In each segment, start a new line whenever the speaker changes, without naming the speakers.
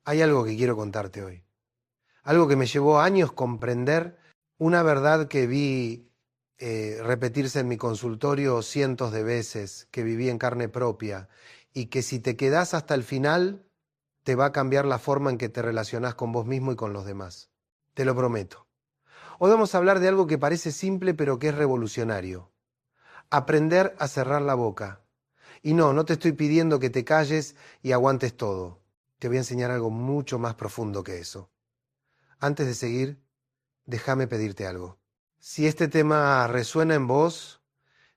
Hay algo que quiero contarte hoy. Algo que me llevó años comprender, una verdad que vi repetirse en mi consultorio cientos de veces, que viví en carne propia, y que si te quedás hasta el final, te va a cambiar la forma en que te relacionás con vos mismo y con los demás. Te lo prometo. Hoy vamos a hablar de algo que parece simple pero que es revolucionario. Aprender a cerrar la boca. Y no te estoy pidiendo que te calles y aguantes todo. Te voy a enseñar algo mucho más profundo que eso. Antes de seguir, déjame pedirte algo. Si este tema resuena en vos,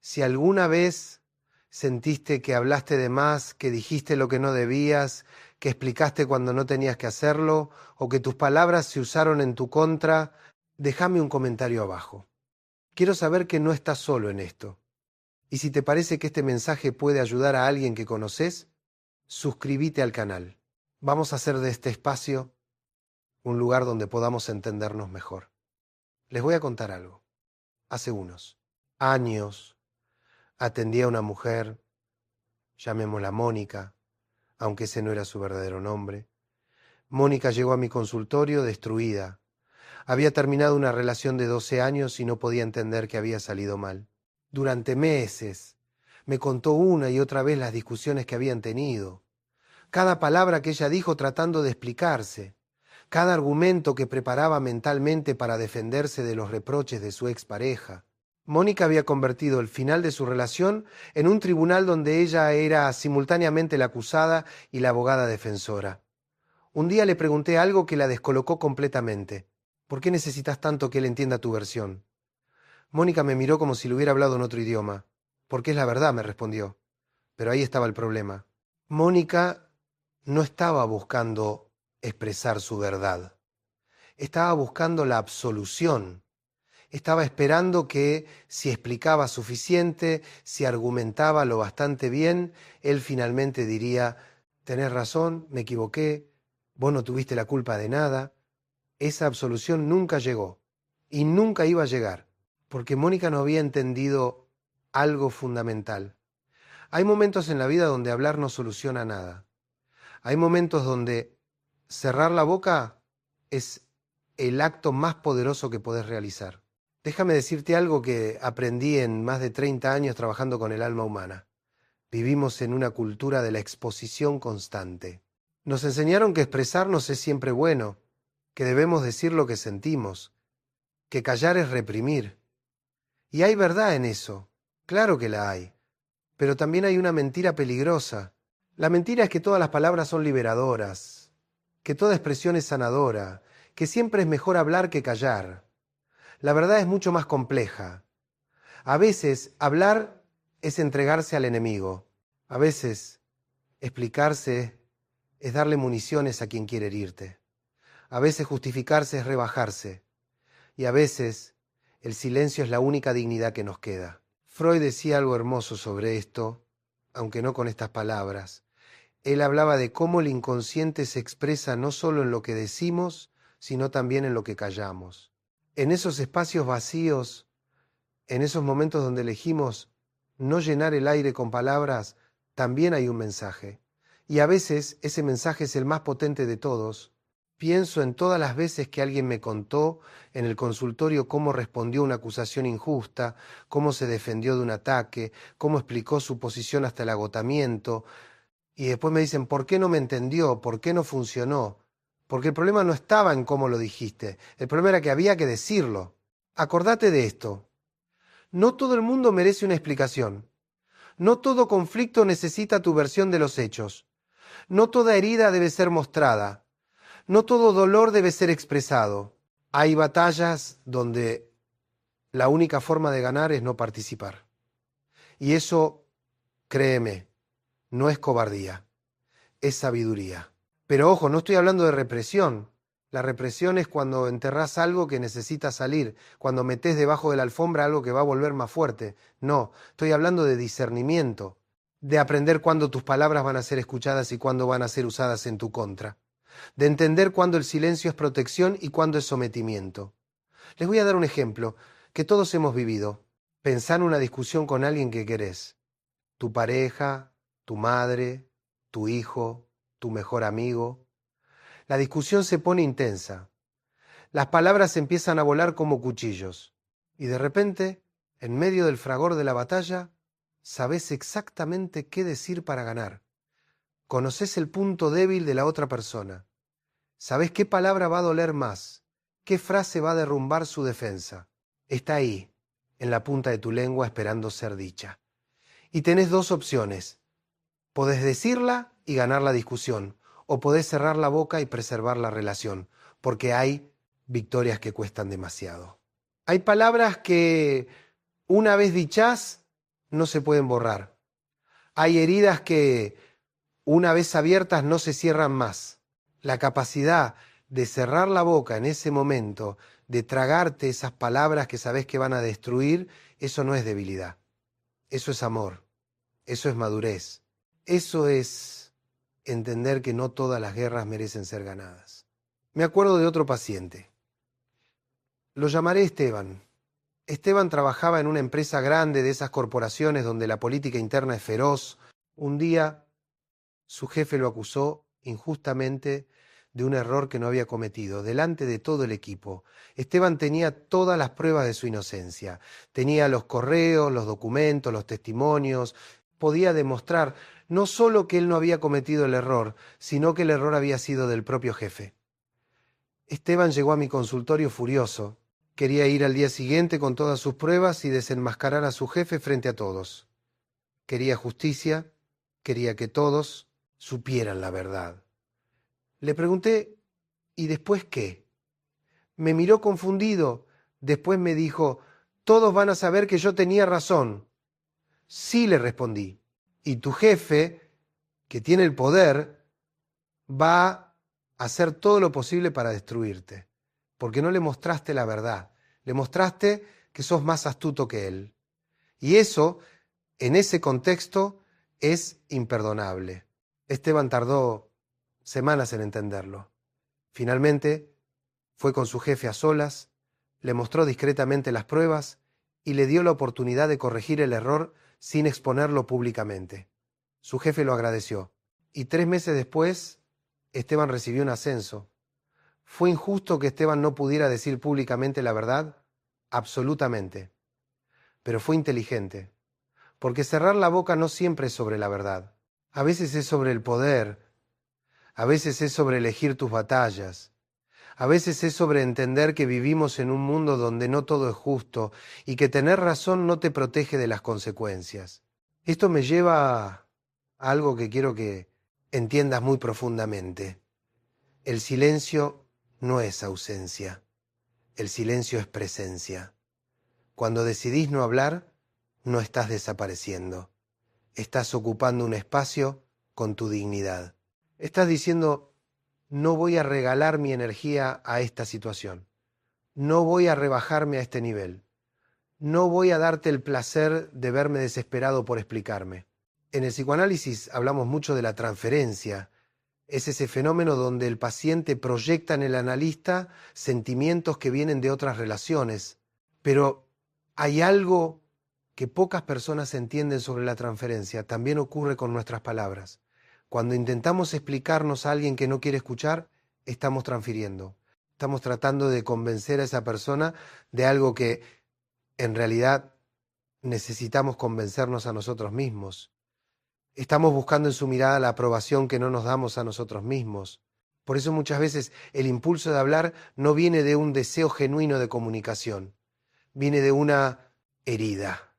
si alguna vez sentiste que hablaste de más, que dijiste lo que no debías, que explicaste cuando no tenías que hacerlo, o que tus palabras se usaron en tu contra, déjame un comentario abajo. Quiero saber que no estás solo en esto. Y si te parece que este mensaje puede ayudar a alguien que conoces, suscríbete al canal. Vamos a hacer de este espacio un lugar donde podamos entendernos mejor. Les voy a contar algo. Hace unos años atendí a una mujer, llamémosla Mónica, aunque ese no era su verdadero nombre. Mónica llegó a mi consultorio destruida. Había terminado una relación de 12 años y no podía entender que había salido mal. Durante meses me contó una y otra vez las discusiones que habían tenido. Cada palabra que ella dijo tratando de explicarse. Cada argumento que preparaba mentalmente para defenderse de los reproches de su expareja. Mónica había convertido el final de su relación en un tribunal donde ella era simultáneamente la acusada y la abogada defensora. Un día le pregunté algo que la descolocó completamente. ¿Por qué necesitas tanto que él entienda tu versión? Mónica me miró como si le hubiera hablado en otro idioma. Porque es la verdad, me respondió. Pero ahí estaba el problema. Mónica no estaba buscando expresar su verdad. Estaba buscando la absolución. Estaba esperando que, si explicaba suficiente, si argumentaba lo bastante bien, él finalmente diría: tenés razón, me equivoqué, vos no tuviste la culpa de nada. Esa absolución nunca llegó y nunca iba a llegar, porque Mónica no había entendido algo fundamental. Hay momentos en la vida donde hablar no soluciona nada. Hay momentos donde cerrar la boca es el acto más poderoso que podés realizar. Déjame decirte algo que aprendí en más de 30 años trabajando con el alma humana. Vivimos en una cultura de la exposición constante. Nos enseñaron que expresarnos es siempre bueno, que debemos decir lo que sentimos, que callar es reprimir. Y hay verdad en eso, claro que la hay, pero también hay una mentira peligrosa. La mentira es que todas las palabras son liberadoras, que toda expresión es sanadora, que siempre es mejor hablar que callar. La verdad es mucho más compleja. A veces hablar es entregarse al enemigo. A veces explicarse es darle municiones a quien quiere herirte. A veces justificarse es rebajarse. Y a veces el silencio es la única dignidad que nos queda. Freud decía algo hermoso sobre esto, aunque no con estas palabras. Él hablaba de cómo el inconsciente se expresa no solo en lo que decimos, sino también en lo que callamos. En esos espacios vacíos, en esos momentos donde elegimos no llenar el aire con palabras, también hay un mensaje. Y a veces ese mensaje es el más potente de todos. Pienso en todas las veces que alguien me contó en el consultorio cómo respondió a una acusación injusta, cómo se defendió de un ataque, cómo explicó su posición hasta el agotamiento. Y después me dicen: ¿por qué no me entendió? ¿Por qué no funcionó? Porque el problema no estaba en cómo lo dijiste. El problema era que había que decirlo. Acordate de esto. No todo el mundo merece una explicación. No todo conflicto necesita tu versión de los hechos. No toda herida debe ser mostrada. No todo dolor debe ser expresado. Hay batallas donde la única forma de ganar es no participar. Y eso, créeme, no es cobardía, es sabiduría. Pero ojo, no estoy hablando de represión. La represión es cuando enterrás algo que necesita salir, cuando metés debajo de la alfombra algo que va a volver más fuerte. No, estoy hablando de discernimiento, de aprender cuándo tus palabras van a ser escuchadas y cuándo van a ser usadas en tu contra, de entender cuándo el silencio es protección y cuándo es sometimiento. Les voy a dar un ejemplo que todos hemos vivido. Pensá en una discusión con alguien que querés, tu pareja, tu madre, tu hijo, tu mejor amigo. La discusión se pone intensa. Las palabras empiezan a volar como cuchillos. Y de repente, en medio del fragor de la batalla, sabés exactamente qué decir para ganar. Conocés el punto débil de la otra persona. Sabés qué palabra va a doler más, qué frase va a derrumbar su defensa. Está ahí, en la punta de tu lengua, esperando ser dicha. Y tenés dos opciones. Podés decirla y ganar la discusión, o podés cerrar la boca y preservar la relación, porque hay victorias que cuestan demasiado. Hay palabras que, una vez dichas, no se pueden borrar. Hay heridas que, una vez abiertas, no se cierran más. La capacidad de cerrar la boca en ese momento, de tragarte esas palabras que sabés que van a destruir, eso no es debilidad. Eso es amor. Eso es madurez. Eso es entender que no todas las guerras merecen ser ganadas. Me acuerdo de otro paciente. Lo llamaré Esteban. Esteban trabajaba en una empresa grande de esas corporaciones donde la política interna es feroz. Un día su jefe lo acusó injustamente de un error que no había cometido, delante de todo el equipo. Esteban tenía todas las pruebas de su inocencia. Tenía los correos, los documentos, los testimonios. Podía demostrar no solo que él no había cometido el error, sino que el error había sido del propio jefe. Esteban llegó a mi consultorio furioso. Quería ir al día siguiente con todas sus pruebas y desenmascarar a su jefe frente a todos. Quería justicia, quería que todos supieran la verdad. Le pregunté, ¿y después qué? Me miró confundido. Después me dijo, todos van a saber que yo tenía razón. Sí, le respondí. Y tu jefe, que tiene el poder, va a hacer todo lo posible para destruirte, porque no le mostraste la verdad. Le mostraste que sos más astuto que él. Y eso, en ese contexto, es imperdonable. Esteban tardó semanas en entenderlo. Finalmente, fue con su jefe a solas, le mostró discretamente las pruebas y le dio la oportunidad de corregir el error sin exponerlo públicamente. Su jefe lo agradeció. Y 3 meses después, Esteban recibió un ascenso. ¿Fue injusto que Esteban no pudiera decir públicamente la verdad? Absolutamente. Pero fue inteligente. Porque cerrar la boca no siempre es sobre la verdad. A veces es sobre el poder. A veces es sobre elegir tus batallas. A veces es sobre entender que vivimos en un mundo donde no todo es justo y que tener razón no te protege de las consecuencias. Esto me lleva a algo que quiero que entiendas muy profundamente. El silencio no es ausencia. El silencio es presencia. Cuando decidís no hablar, no estás desapareciendo. Estás ocupando un espacio con tu dignidad. Estás diciendo, no voy a regalar mi energía a esta situación. No voy a rebajarme a este nivel. No voy a darte el placer de verme desesperado por explicarme. En el psicoanálisis hablamos mucho de la transferencia. Es ese fenómeno donde el paciente proyecta en el analista sentimientos que vienen de otras relaciones. Pero hay algo que pocas personas entienden sobre la transferencia. También ocurre con nuestras palabras. Cuando intentamos explicarnos a alguien que no quiere escuchar, estamos transfiriendo. Estamos tratando de convencer a esa persona de algo que en realidad necesitamos convencernos a nosotros mismos. Estamos buscando en su mirada la aprobación que no nos damos a nosotros mismos. Por eso muchas veces el impulso de hablar no viene de un deseo genuino de comunicación, viene de una herida.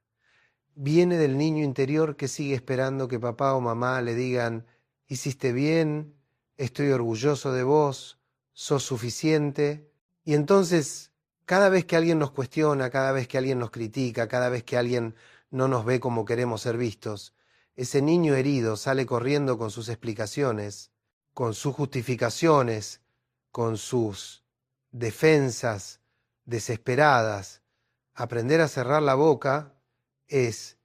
Viene del niño interior que sigue esperando que papá o mamá le digan, hiciste bien, estoy orgulloso de vos, sos suficiente. Y entonces, cada vez que alguien nos cuestiona, cada vez que alguien nos critica, cada vez que alguien no nos ve como queremos ser vistos, ese niño herido sale corriendo con sus explicaciones, con sus justificaciones, con sus defensas desesperadas. Aprender a cerrar la boca es,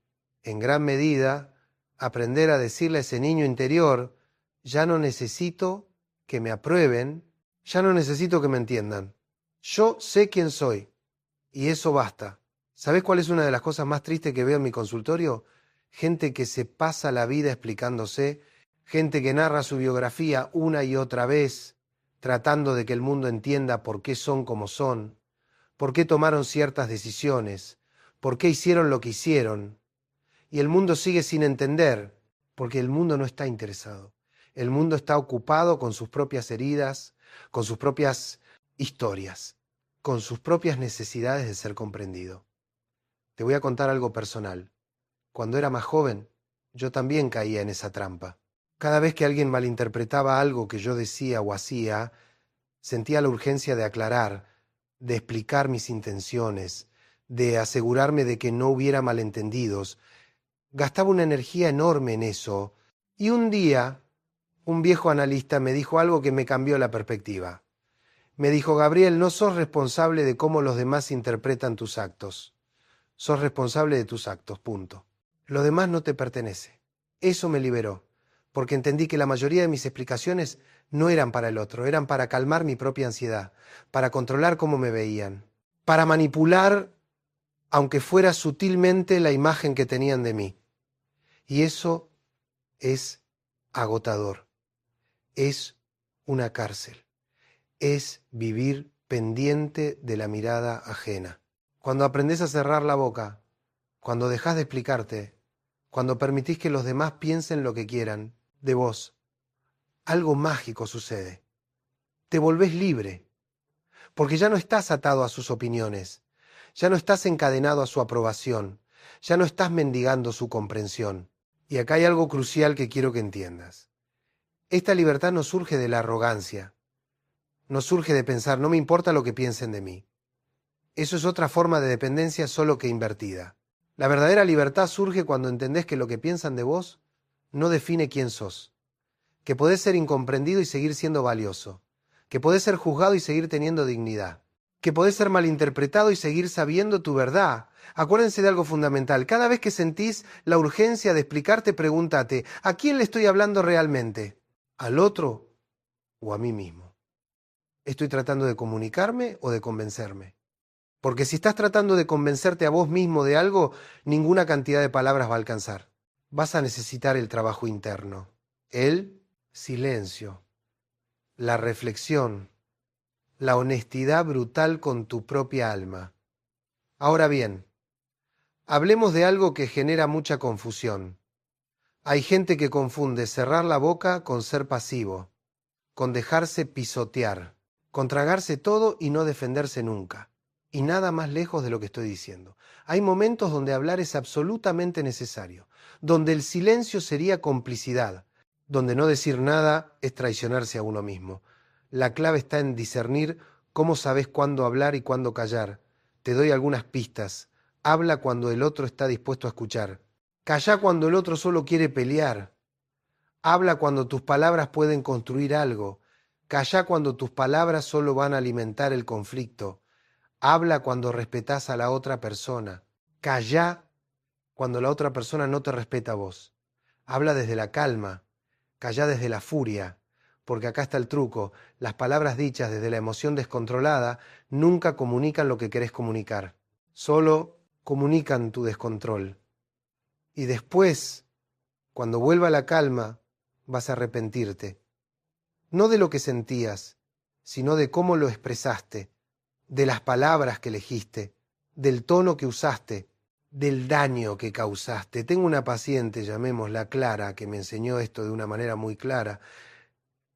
en gran medida, aprender a decirle a ese niño interior, ya no necesito que me aprueben, ya no necesito que me entiendan. Yo sé quién soy y eso basta. ¿Sabés cuál es una de las cosas más tristes que veo en mi consultorio? Gente que se pasa la vida explicándose, gente que narra su biografía una y otra vez, tratando de que el mundo entienda por qué son como son, por qué tomaron ciertas decisiones, por qué hicieron lo que hicieron. Y el mundo sigue sin entender, porque el mundo no está interesado. El mundo está ocupado con sus propias heridas, con sus propias historias, con sus propias necesidades de ser comprendido. Te voy a contar algo personal. Cuando era más joven, yo también caía en esa trampa. Cada vez que alguien malinterpretaba algo que yo decía o hacía, sentía la urgencia de aclarar, de explicar mis intenciones, de asegurarme de que no hubiera malentendidos. Gastaba una energía enorme en eso. Y un día, un viejo analista me dijo algo que me cambió la perspectiva. Me dijo: Gabriel, no sos responsable de cómo los demás interpretan tus actos. Sos responsable de tus actos, punto. Lo demás no te pertenece. Eso me liberó, porque entendí que la mayoría de mis explicaciones no eran para el otro, eran para calmar mi propia ansiedad, para controlar cómo me veían, para manipular, aunque fuera sutilmente, la imagen que tenían de mí. Y eso es agotador, es una cárcel, es vivir pendiente de la mirada ajena. Cuando aprendes a cerrar la boca, cuando dejas de explicarte, cuando permitís que los demás piensen lo que quieran de vos, algo mágico sucede. Te volvés libre, porque ya no estás atado a sus opiniones, ya no estás encadenado a su aprobación, ya no estás mendigando su comprensión. Y acá hay algo crucial que quiero que entiendas. Esta libertad no surge de la arrogancia, no surge de pensar, no me importa lo que piensen de mí. Eso es otra forma de dependencia, solo que invertida. La verdadera libertad surge cuando entendés que lo que piensan de vos no define quién sos, que podés ser incomprendido y seguir siendo valioso, que podés ser juzgado y seguir teniendo dignidad, que podés ser malinterpretado y seguir sabiendo tu verdad. Acuérdense de algo fundamental: cada vez que sentís la urgencia de explicarte, pregúntate, ¿a quién le estoy hablando realmente? ¿Al otro o a mí mismo? ¿Estoy tratando de comunicarme o de convencerme? Porque si estás tratando de convencerte a vos mismo de algo, ninguna cantidad de palabras va a alcanzar. Vas a necesitar el trabajo interno, el silencio, la reflexión, la honestidad brutal con tu propia alma. Ahora bien, hablemos de algo que genera mucha confusión. Hay gente que confunde cerrar la boca con ser pasivo, con dejarse pisotear, con tragarse todo y no defenderse nunca. Y nada más lejos de lo que estoy diciendo. Hay momentos donde hablar es absolutamente necesario, donde el silencio sería complicidad, donde no decir nada es traicionarse a uno mismo. La clave está en discernir cómo sabes cuándo hablar y cuándo callar. Te doy algunas pistas. Habla cuando el otro está dispuesto a escuchar. Calla cuando el otro solo quiere pelear. Habla cuando tus palabras pueden construir algo. Calla cuando tus palabras solo van a alimentar el conflicto. Habla cuando respetás a la otra persona. Calla cuando la otra persona no te respeta a vos. Habla desde la calma. Calla desde la furia. Porque acá está el truco. Las palabras dichas desde la emoción descontrolada nunca comunican lo que querés comunicar. Solo comunican tu descontrol. Y después, cuando vuelva la calma, vas a arrepentirte. No de lo que sentías, sino de cómo lo expresaste, de las palabras que elegiste, del tono que usaste, del daño que causaste. Tengo una paciente, llamémosla Clara, que me enseñó esto de una manera muy clara.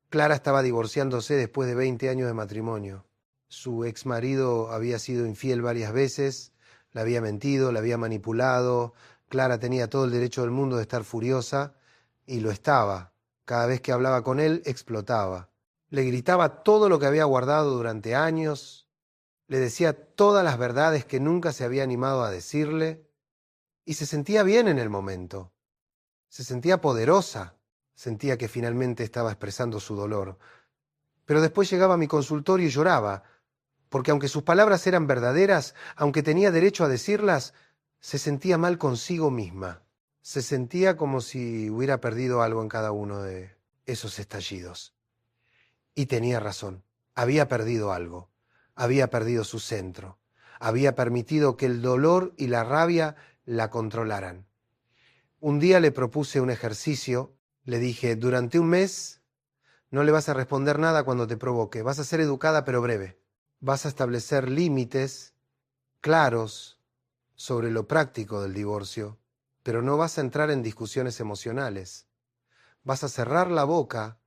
Clara estaba divorciándose después de 20 años de matrimonio. Su exmarido había sido infiel varias veces, la había mentido, la había manipulado. Clara tenía todo el derecho del mundo de estar furiosa, y lo estaba. Cada vez que hablaba con él, explotaba. Le gritaba todo lo que había guardado durante años, le decía todas las verdades que nunca se había animado a decirle, y se sentía bien en el momento. Se sentía poderosa, sentía que finalmente estaba expresando su dolor. Pero después llegaba a mi consultorio y lloraba, porque aunque sus palabras eran verdaderas, aunque tenía derecho a decirlas, se sentía mal consigo misma. Se sentía como si hubiera perdido algo en cada uno de esos estallidos. Y tenía razón, había perdido algo, había perdido su centro, había permitido que el dolor y la rabia la controlaran. Un día le propuse un ejercicio, le dije, durante un mes No le vas a responder nada cuando te provoque. Vas a ser educada pero breve. Vas a establecer límites claros sobre lo práctico del divorcio, pero no vas a entrar en discusiones emocionales. Vas a cerrar la boca.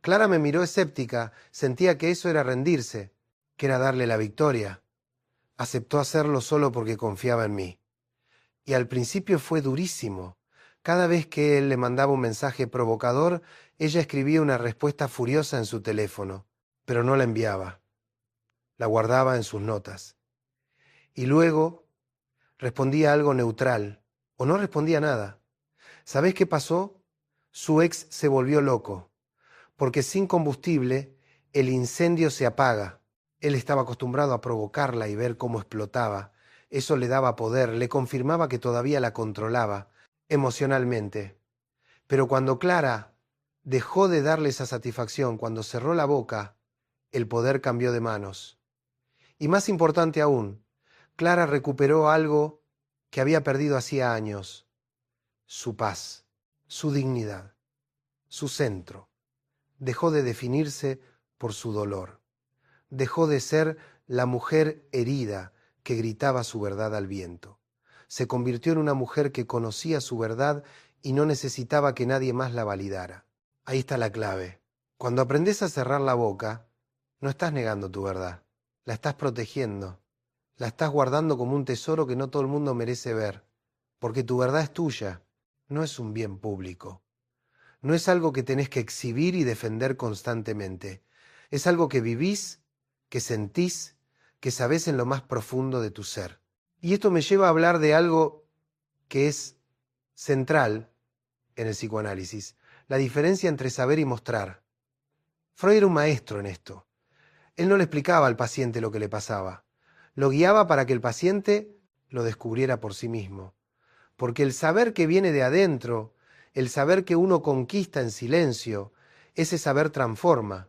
Clara me miró escéptica, sentía que eso era rendirse, que era darle la victoria. Aceptó hacerlo solo porque confiaba en mí. Y al principio fue durísimo. Cada vez que él le mandaba un mensaje provocador, ella escribía una respuesta furiosa en su teléfono, pero no la enviaba. La guardaba en sus notas. Y luego respondía algo neutral, o no respondía nada. ¿Sabés qué pasó? Su ex se volvió loco, porque sin combustible el incendio se apaga. Él estaba acostumbrado a provocarla y ver cómo explotaba. Eso le daba poder, le confirmaba que todavía la controlaba emocionalmente. Pero cuando Clara dejó de darle esa satisfacción, cuando cerró la boca, el poder cambió de manos. Y más importante aún, Clara recuperó algo que había perdido hacía años: su paz, su dignidad, su centro. Dejó de definirse por su dolor. Dejó de ser la mujer herida que gritaba su verdad al viento. Se convirtió en una mujer que conocía su verdad y no necesitaba que nadie más la validara. Ahí está la clave. Cuando aprendes a cerrar la boca, no estás negando tu verdad, la estás protegiendo, la estás guardando como un tesoro que no todo el mundo merece ver, porque tu verdad es tuya, no es un bien público. No es algo que tenés que exhibir y defender constantemente. Es algo que vivís, que sentís, que sabés en lo más profundo de tu ser. Y esto me lleva a hablar de algo que es central en el psicoanálisis: la diferencia entre saber y mostrar. Freud era un maestro en esto. Él no le explicaba al paciente lo que le pasaba. Lo guiaba para que el paciente lo descubriera por sí mismo. Porque el saber que viene de adentro, el saber que uno conquista en silencio, ese saber transforma.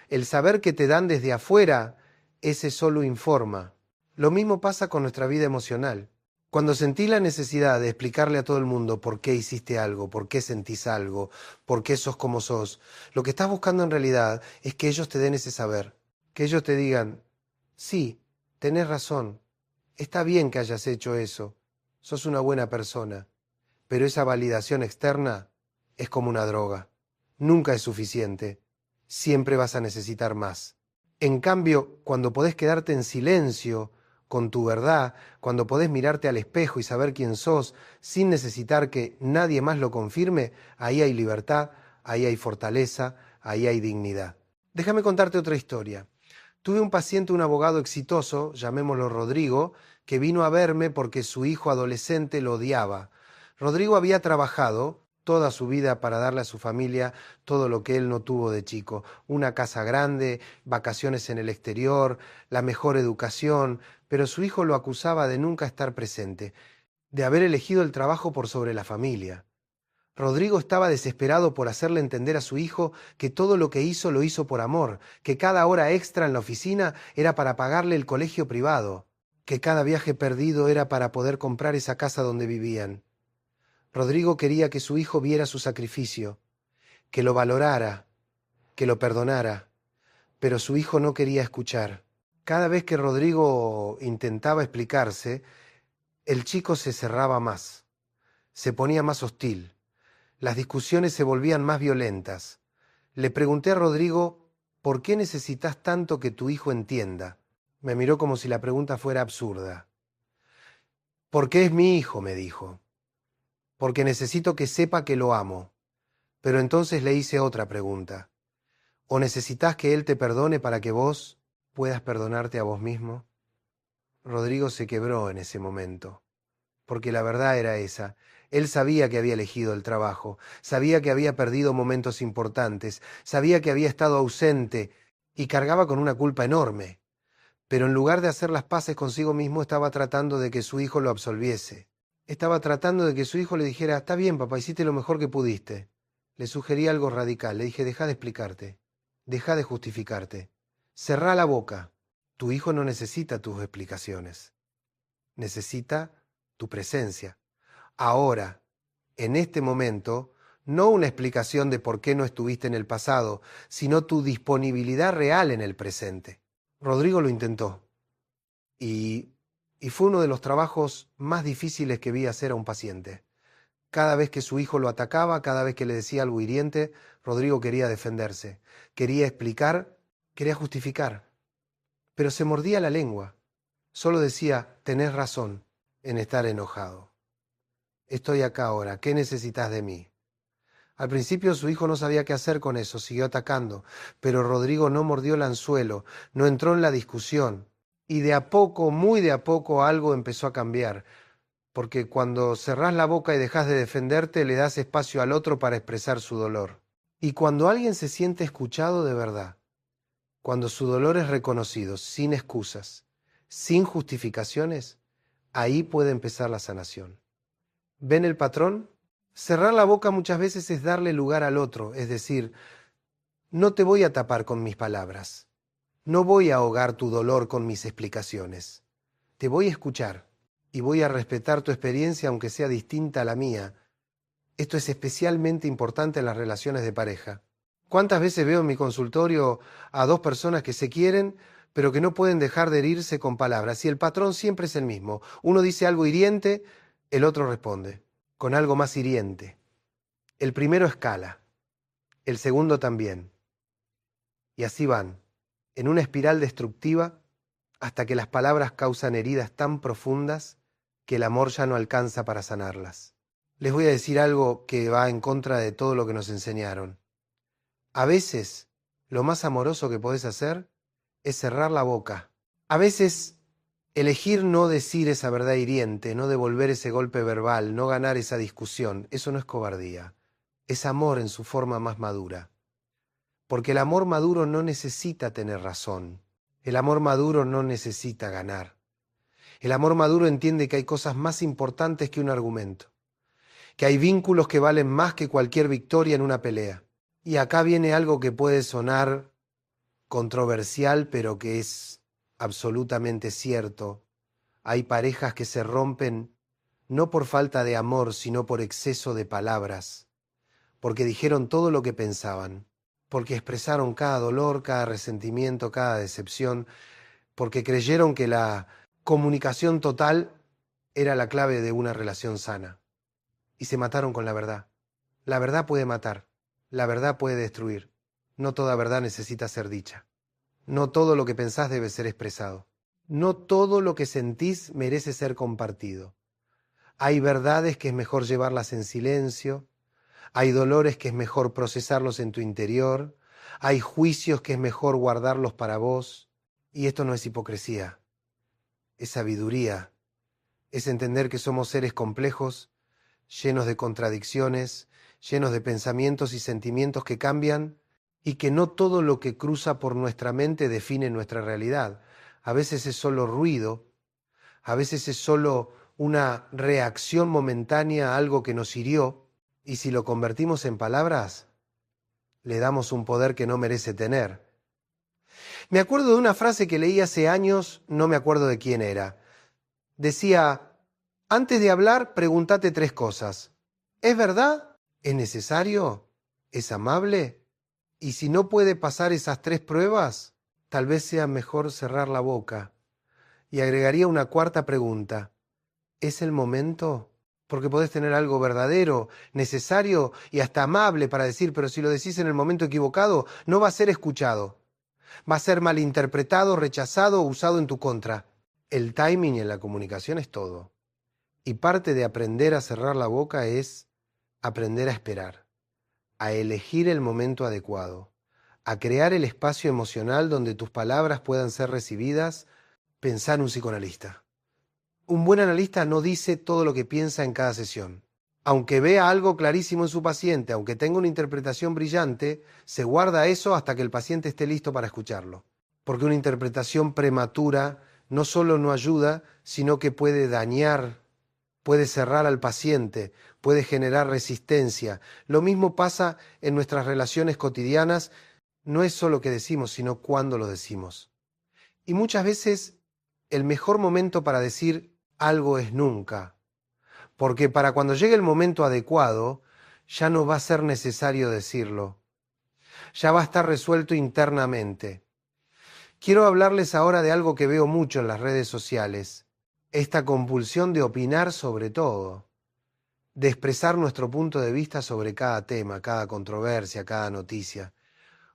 El saber que te dan desde afuera, ese solo informa. Lo mismo pasa con nuestra vida emocional. Cuando sentís la necesidad de explicarle a todo el mundo por qué hiciste algo, por qué sentís algo, por qué sos como sos, lo que estás buscando en realidad es que ellos te den ese saber. Que ellos te digan: sí, tenés razón, está bien que hayas hecho eso, sos una buena persona. Pero esa validación externa es como una droga. Nunca es suficiente. Siempre vas a necesitar más. En cambio, cuando podés quedarte en silencio con tu verdad, cuando podés mirarte al espejo y saber quién sos sin necesitar que nadie más lo confirme, ahí hay libertad, ahí hay fortaleza, ahí hay dignidad. Déjame contarte otra historia. Tuve un paciente, un abogado exitoso, llamémoslo Rodrigo, que vino a verme porque su hijo adolescente lo odiaba. Rodrigo había trabajado toda su vida para darle a su familia todo lo que él no tuvo de chico: una casa grande, vacaciones en el exterior, la mejor educación, pero su hijo lo acusaba de nunca estar presente, de haber elegido el trabajo por sobre la familia. Rodrigo estaba desesperado por hacerle entender a su hijo que todo lo que hizo lo hizo por amor, que cada hora extra en la oficina era para pagarle el colegio privado, que cada viaje perdido era para poder comprar esa casa donde vivían. Rodrigo quería que su hijo viera su sacrificio, que lo valorara, que lo perdonara, pero su hijo no quería escuchar. Cada vez que Rodrigo intentaba explicarse, el chico se cerraba más, se ponía más hostil. Las discusiones se volvían más violentas. Le pregunté a Rodrigo: ¿por qué necesitas tanto que tu hijo entienda? Me miró como si la pregunta fuera absurda. Porque es mi hijo, me dijo. Porque necesito que sepa que lo amo. Pero entonces le hice otra pregunta: ¿o necesitas que él te perdone para que vos puedas perdonarte a vos mismo? Rodrigo se quebró en ese momento, porque la verdad era esa. Él sabía que había elegido el trabajo, sabía que había perdido momentos importantes, sabía que había estado ausente y cargaba con una culpa enorme. Pero en lugar de hacer las paces consigo mismo, estaba tratando de que su hijo lo absolviese. Estaba tratando de que su hijo le dijera: está bien, papá, hiciste lo mejor que pudiste. Le sugerí algo radical. Le dije: deja de explicarte, deja de justificarte, cerrá la boca. Tu hijo no necesita tus explicaciones, necesita tu presencia. Ahora, en este momento, no una explicación de por qué no estuviste en el pasado, sino tu disponibilidad real en el presente. Rodrigo lo intentó y fue uno de los trabajos más difíciles que vi hacer a un paciente. Cada vez que su hijo lo atacaba, cada vez que le decía algo hiriente, Rodrigo quería defenderse, quería explicar, quería justificar, pero se mordía la lengua. Solo decía, tenés razón en estar enojado. Estoy acá ahora, ¿qué necesitas de mí? Al principio su hijo no sabía qué hacer con eso, siguió atacando, pero Rodrigo no mordió el anzuelo, no entró en la discusión, y de a poco, muy de a poco, algo empezó a cambiar, porque cuando cerrás la boca y dejás de defenderte, le das espacio al otro para expresar su dolor. Y cuando alguien se siente escuchado de verdad, cuando su dolor es reconocido, sin excusas, sin justificaciones, ahí puede empezar la sanación. ¿Ven el patrón? Cerrar la boca muchas veces es darle lugar al otro, es decir, no te voy a tapar con mis palabras, no voy a ahogar tu dolor con mis explicaciones, te voy a escuchar y voy a respetar tu experiencia aunque sea distinta a la mía. Esto es especialmente importante en las relaciones de pareja. ¿Cuántas veces veo en mi consultorio a dos personas que se quieren, pero que no pueden dejar de herirse con palabras? Y el patrón siempre es el mismo. Uno dice algo hiriente, el otro responde con algo más hiriente. El primero escala, el segundo también. Y así van, en una espiral destructiva, hasta que las palabras causan heridas tan profundas que el amor ya no alcanza para sanarlas. Les voy a decir algo que va en contra de todo lo que nos enseñaron. A veces, lo más amoroso que podés hacer es cerrar la boca. A veces, elegir no decir esa verdad hiriente, no devolver ese golpe verbal, no ganar esa discusión, eso no es cobardía. Es amor en su forma más madura. Porque el amor maduro no necesita tener razón. El amor maduro no necesita ganar. El amor maduro entiende que hay cosas más importantes que un argumento, que hay vínculos que valen más que cualquier victoria en una pelea. Y acá viene algo que puede sonar controversial, pero que es absolutamente cierto. Hay parejas que se rompen no por falta de amor, sino por exceso de palabras, porque dijeron todo lo que pensaban, porque expresaron cada dolor, cada resentimiento, cada decepción, porque creyeron que la comunicación total era la clave de una relación sana. Y se mataron con la verdad. La verdad puede matar, la verdad puede destruir. No toda verdad necesita ser dicha. No todo lo que pensás debe ser expresado. No todo lo que sentís merece ser compartido. Hay verdades que es mejor llevarlas en silencio, hay dolores que es mejor procesarlos en tu interior, hay juicios que es mejor guardarlos para vos. Y esto no es hipocresía, es sabiduría, es entender que somos seres complejos, llenos de contradicciones, llenos de pensamientos y sentimientos que cambian, y que no todo lo que cruza por nuestra mente define nuestra realidad. A veces es solo ruido, a veces es solo una reacción momentánea a algo que nos hirió, y si lo convertimos en palabras, le damos un poder que no merece tener. Me acuerdo de una frase que leí hace años, no me acuerdo de quién era. Decía, antes de hablar, pregúntate 3 cosas. ¿Es verdad? ¿Es necesario? ¿Es amable? Y si no puede pasar esas 3 pruebas, tal vez sea mejor cerrar la boca. Y agregaría una cuarta pregunta. ¿Es el momento? Porque podés tener algo verdadero, necesario y hasta amable para decir, pero si lo decís en el momento equivocado, no va a ser escuchado. Va a ser malinterpretado, rechazado o usado en tu contra. El timing en la comunicación es todo. Y parte de aprender a cerrar la boca es aprender a esperar, a elegir el momento adecuado, a crear el espacio emocional donde tus palabras puedan ser recibidas. Pensá en un psicoanalista. Un buen analista no dice todo lo que piensa en cada sesión. Aunque vea algo clarísimo en su paciente, aunque tenga una interpretación brillante, se guarda eso hasta que el paciente esté listo para escucharlo. Porque una interpretación prematura no solo no ayuda, sino que puede dañar, puede cerrar al paciente, puede generar resistencia. Lo mismo pasa en nuestras relaciones cotidianas. No es solo que decimos, sino cuándo lo decimos. Y muchas veces el mejor momento para decir algo es nunca. Porque para cuando llegue el momento adecuado, ya no va a ser necesario decirlo. Ya va a estar resuelto internamente. Quiero hablarles ahora de algo que veo mucho en las redes sociales, esta compulsión de opinar sobre todo, de expresar nuestro punto de vista sobre cada tema, cada controversia, cada noticia,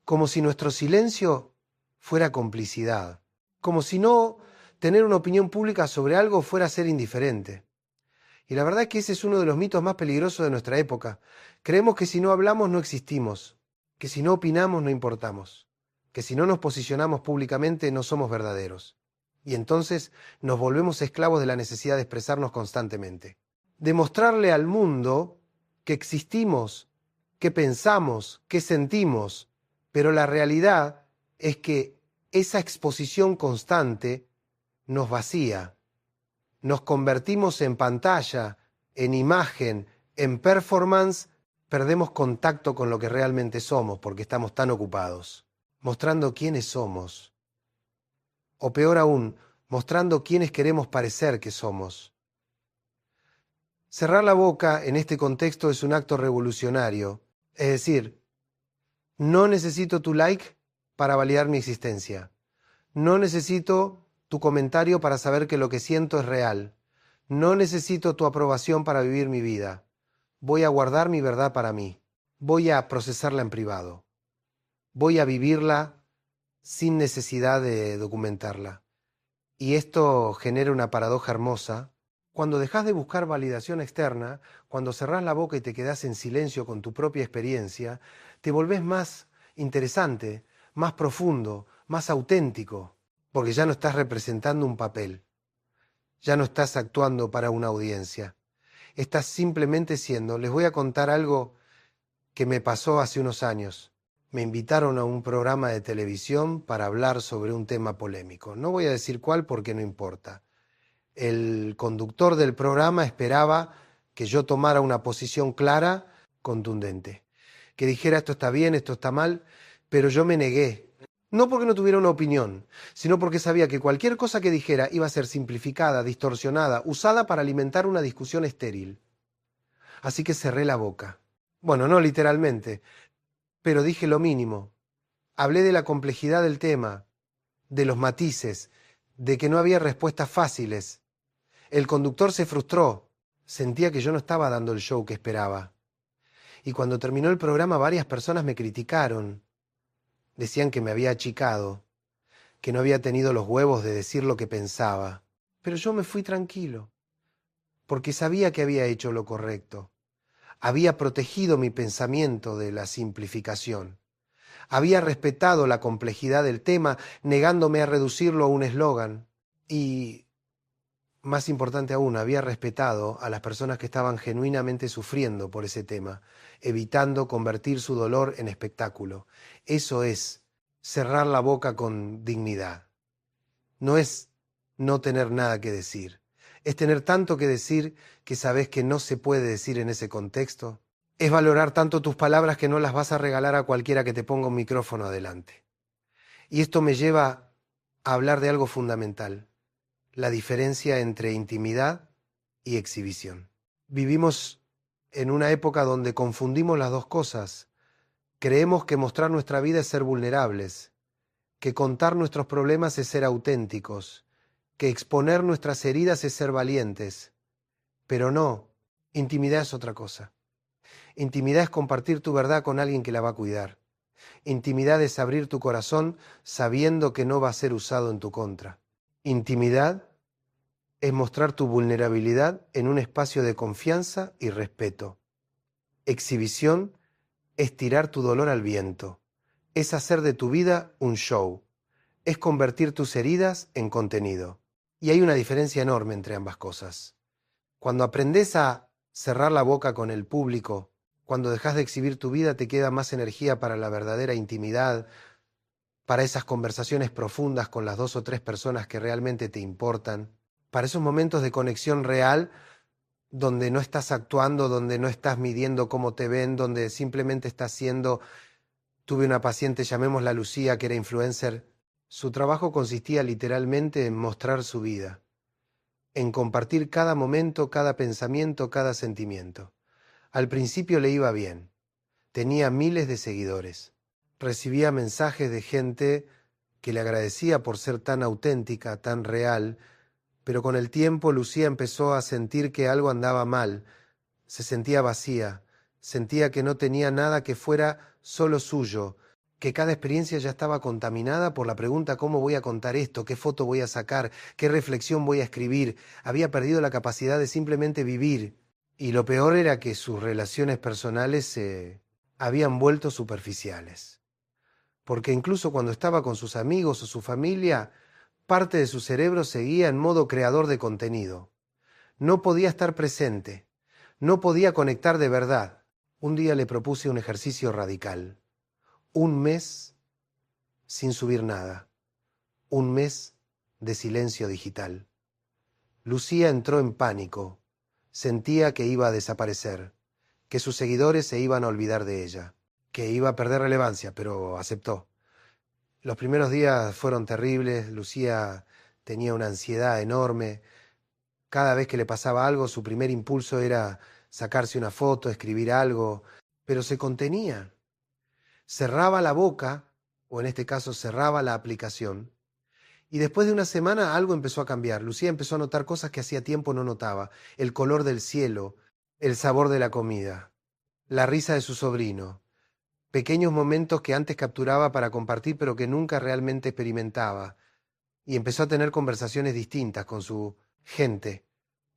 como si nuestro silencio fuera complicidad, como si no tener una opinión pública sobre algo fuera ser indiferente. Y la verdad es que ese es uno de los mitos más peligrosos de nuestra época. Creemos que si no hablamos no existimos, que si no opinamos no importamos, que si no nos posicionamos públicamente no somos verdaderos. Y entonces nos volvemos esclavos de la necesidad de expresarnos constantemente. Demostrarle al mundo que existimos, que pensamos, que sentimos, pero la realidad es que esa exposición constante nos vacía. Nos convertimos en pantalla, en imagen, en performance, perdemos contacto con lo que realmente somos porque estamos tan ocupados, mostrando quiénes somos. O peor aún, mostrando quiénes queremos parecer que somos. Cerrar la boca en este contexto es un acto revolucionario. Es decir, no necesito tu like para validar mi existencia. No necesito tu comentario para saber que lo que siento es real. No necesito tu aprobación para vivir mi vida. Voy a guardar mi verdad para mí. Voy a procesarla en privado. Voy a vivirla sin necesidad de documentarla. Y esto genera una paradoja hermosa. Cuando dejas de buscar validación externa, cuando cerrás la boca y te quedás en silencio con tu propia experiencia, te volvés más interesante, más profundo, más auténtico, porque ya no estás representando un papel, ya no estás actuando para una audiencia, estás simplemente siendo. Les voy a contar algo que me pasó hace unos años. Me invitaron a un programa de televisión para hablar sobre un tema polémico. No voy a decir cuál porque no importa. El conductor del programa esperaba que yo tomara una posición clara, contundente, que dijera esto está bien, esto está mal, pero yo me negué. No porque no tuviera una opinión, sino porque sabía que cualquier cosa que dijera iba a ser simplificada, distorsionada, usada para alimentar una discusión estéril. Así que cerré la boca. Bueno, no literalmente, pero dije lo mínimo. Hablé de la complejidad del tema, de los matices, de que no había respuestas fáciles. El conductor se frustró, sentía que yo no estaba dando el show que esperaba. Y cuando terminó el programa varias personas me criticaron. Decían que me había achicado, que no había tenido los huevos de decir lo que pensaba. Pero yo me fui tranquilo, porque sabía que había hecho lo correcto. Había protegido mi pensamiento de la simplificación. Había respetado la complejidad del tema, negándome a reducirlo a un eslogan. Y, más importante aún, había respetado a las personas que estaban genuinamente sufriendo por ese tema, evitando convertir su dolor en espectáculo. Eso es cerrar la boca con dignidad. No es no tener nada que decir. Es tener tanto que decir que sabes que no se puede decir en ese contexto. Es valorar tanto tus palabras que no las vas a regalar a cualquiera que te ponga un micrófono adelante. Y esto me lleva a hablar de algo fundamental, la diferencia entre intimidad y exhibición. Vivimos en una época donde confundimos las dos cosas. Creemos que mostrar nuestra vida es ser vulnerables, que contar nuestros problemas es ser auténticos, que exponer nuestras heridas es ser valientes. Pero no, intimidad es otra cosa. Intimidad es compartir tu verdad con alguien que la va a cuidar. Intimidad es abrir tu corazón sabiendo que no va a ser usado en tu contra. Intimidad es mostrar tu vulnerabilidad en un espacio de confianza y respeto. Exhibición es tirar tu dolor al viento. Es hacer de tu vida un show. Es convertir tus heridas en contenido. Y hay una diferencia enorme entre ambas cosas. Cuando aprendes a cerrar la boca con el público, cuando dejas de exhibir tu vida, te queda más energía para la verdadera intimidad, para esas conversaciones profundas con las 2 o 3 personas que realmente te importan, para esos momentos de conexión real donde no estás actuando, donde no estás midiendo cómo te ven, donde simplemente estás siendo. Tuve una paciente, llamémosla Lucía, que era influencer. Su trabajo consistía literalmente en mostrar su vida, en compartir cada momento, cada pensamiento, cada sentimiento. Al principio le iba bien. Tenía miles de seguidores. Recibía mensajes de gente que le agradecía por ser tan auténtica, tan real, pero con el tiempo Lucía empezó a sentir que algo andaba mal. Se sentía vacía, sentía que no tenía nada que fuera solo suyo, que cada experiencia ya estaba contaminada por la pregunta ¿cómo voy a contar esto? ¿Qué foto voy a sacar? ¿Qué reflexión voy a escribir? Había perdido la capacidad de simplemente vivir. Y lo peor era que sus relaciones personales se habían vuelto superficiales. Porque incluso cuando estaba con sus amigos o su familia, parte de su cerebro seguía en modo creador de contenido. No podía estar presente, no podía conectar de verdad. Un día le propuse un ejercicio radical. Un mes sin subir nada. Un mes de silencio digital. Lucía entró en pánico. Sentía que iba a desaparecer, que sus seguidores se iban a olvidar de ella, que iba a perder relevancia, pero aceptó. Los primeros días fueron terribles. Lucía tenía una ansiedad enorme. Cada vez que le pasaba algo, su primer impulso era sacarse una foto, escribir algo, pero se contenía. Cerraba la boca, o en este caso cerraba la aplicación, y después de una semana algo empezó a cambiar. Lucía empezó a notar cosas que hacía tiempo no notaba: el color del cielo, el sabor de la comida, la risa de su sobrino, pequeños momentos que antes capturaba para compartir pero que nunca realmente experimentaba, y empezó a tener conversaciones distintas con su gente.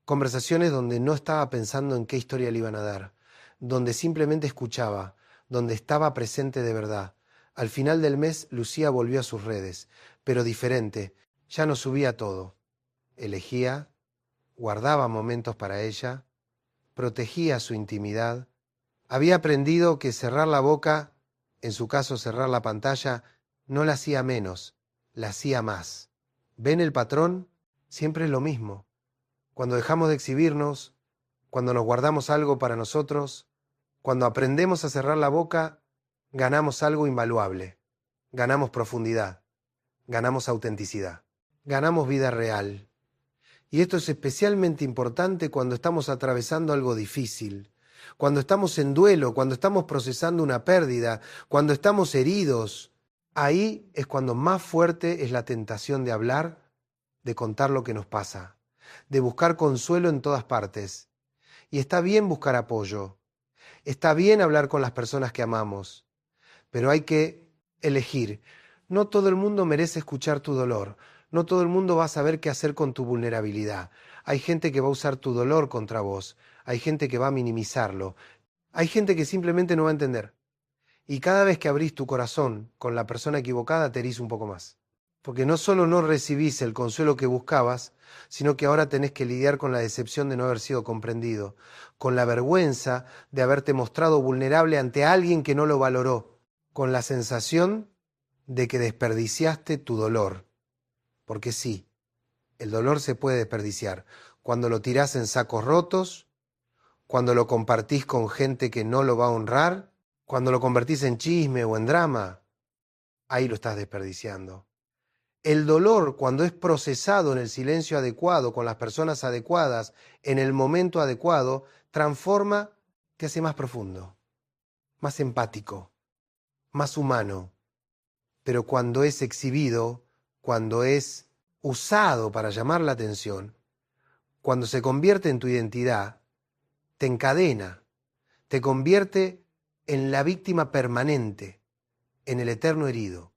Conversaciones donde no estaba pensando en qué historia le iban a dar, donde simplemente escuchaba, donde estaba presente de verdad. Al final del mes, Lucía volvió a sus redes, pero diferente. Ya no subía todo. Elegía, guardaba momentos para ella, protegía su intimidad. Había aprendido que cerrar la boca, en su caso cerrar la pantalla, no la hacía menos, la hacía más. ¿Ven el patrón? Siempre es lo mismo. Cuando dejamos de exhibirnos, cuando nos guardamos algo para nosotros, cuando aprendemos a cerrar la boca, ganamos algo invaluable. Ganamos profundidad, ganamos autenticidad, ganamos vida real. Y esto es especialmente importante cuando estamos atravesando algo difícil, cuando estamos en duelo, cuando estamos procesando una pérdida, cuando estamos heridos. Ahí es cuando más fuerte es la tentación de hablar, de contar lo que nos pasa, de buscar consuelo en todas partes. Y está bien buscar apoyo, está bien hablar con las personas que amamos, pero hay que elegir. No todo el mundo merece escuchar tu dolor, no todo el mundo va a saber qué hacer con tu vulnerabilidad. Hay gente que va a usar tu dolor contra vos, hay gente que va a minimizarlo, hay gente que simplemente no va a entender. Y cada vez que abrís tu corazón con la persona equivocada, te herís un poco más. Porque no solo no recibís el consuelo que buscabas, sino que ahora tenés que lidiar con la decepción de no haber sido comprendido, con la vergüenza de haberte mostrado vulnerable ante alguien que no lo valoró, con la sensación de que desperdiciaste tu dolor. Porque sí, el dolor se puede desperdiciar cuando lo tirás en sacos rotos, cuando lo compartís con gente que no lo va a honrar, cuando lo convertís en chisme o en drama. Ahí lo estás desperdiciando. El dolor, cuando es procesado en el silencio adecuado, con las personas adecuadas, en el momento adecuado, transforma, te hace más profundo, más empático, más humano. Pero cuando es exhibido, cuando es usado para llamar la atención, cuando se convierte en tu identidad, te encadena, te convierte en la víctima permanente, en el eterno herido.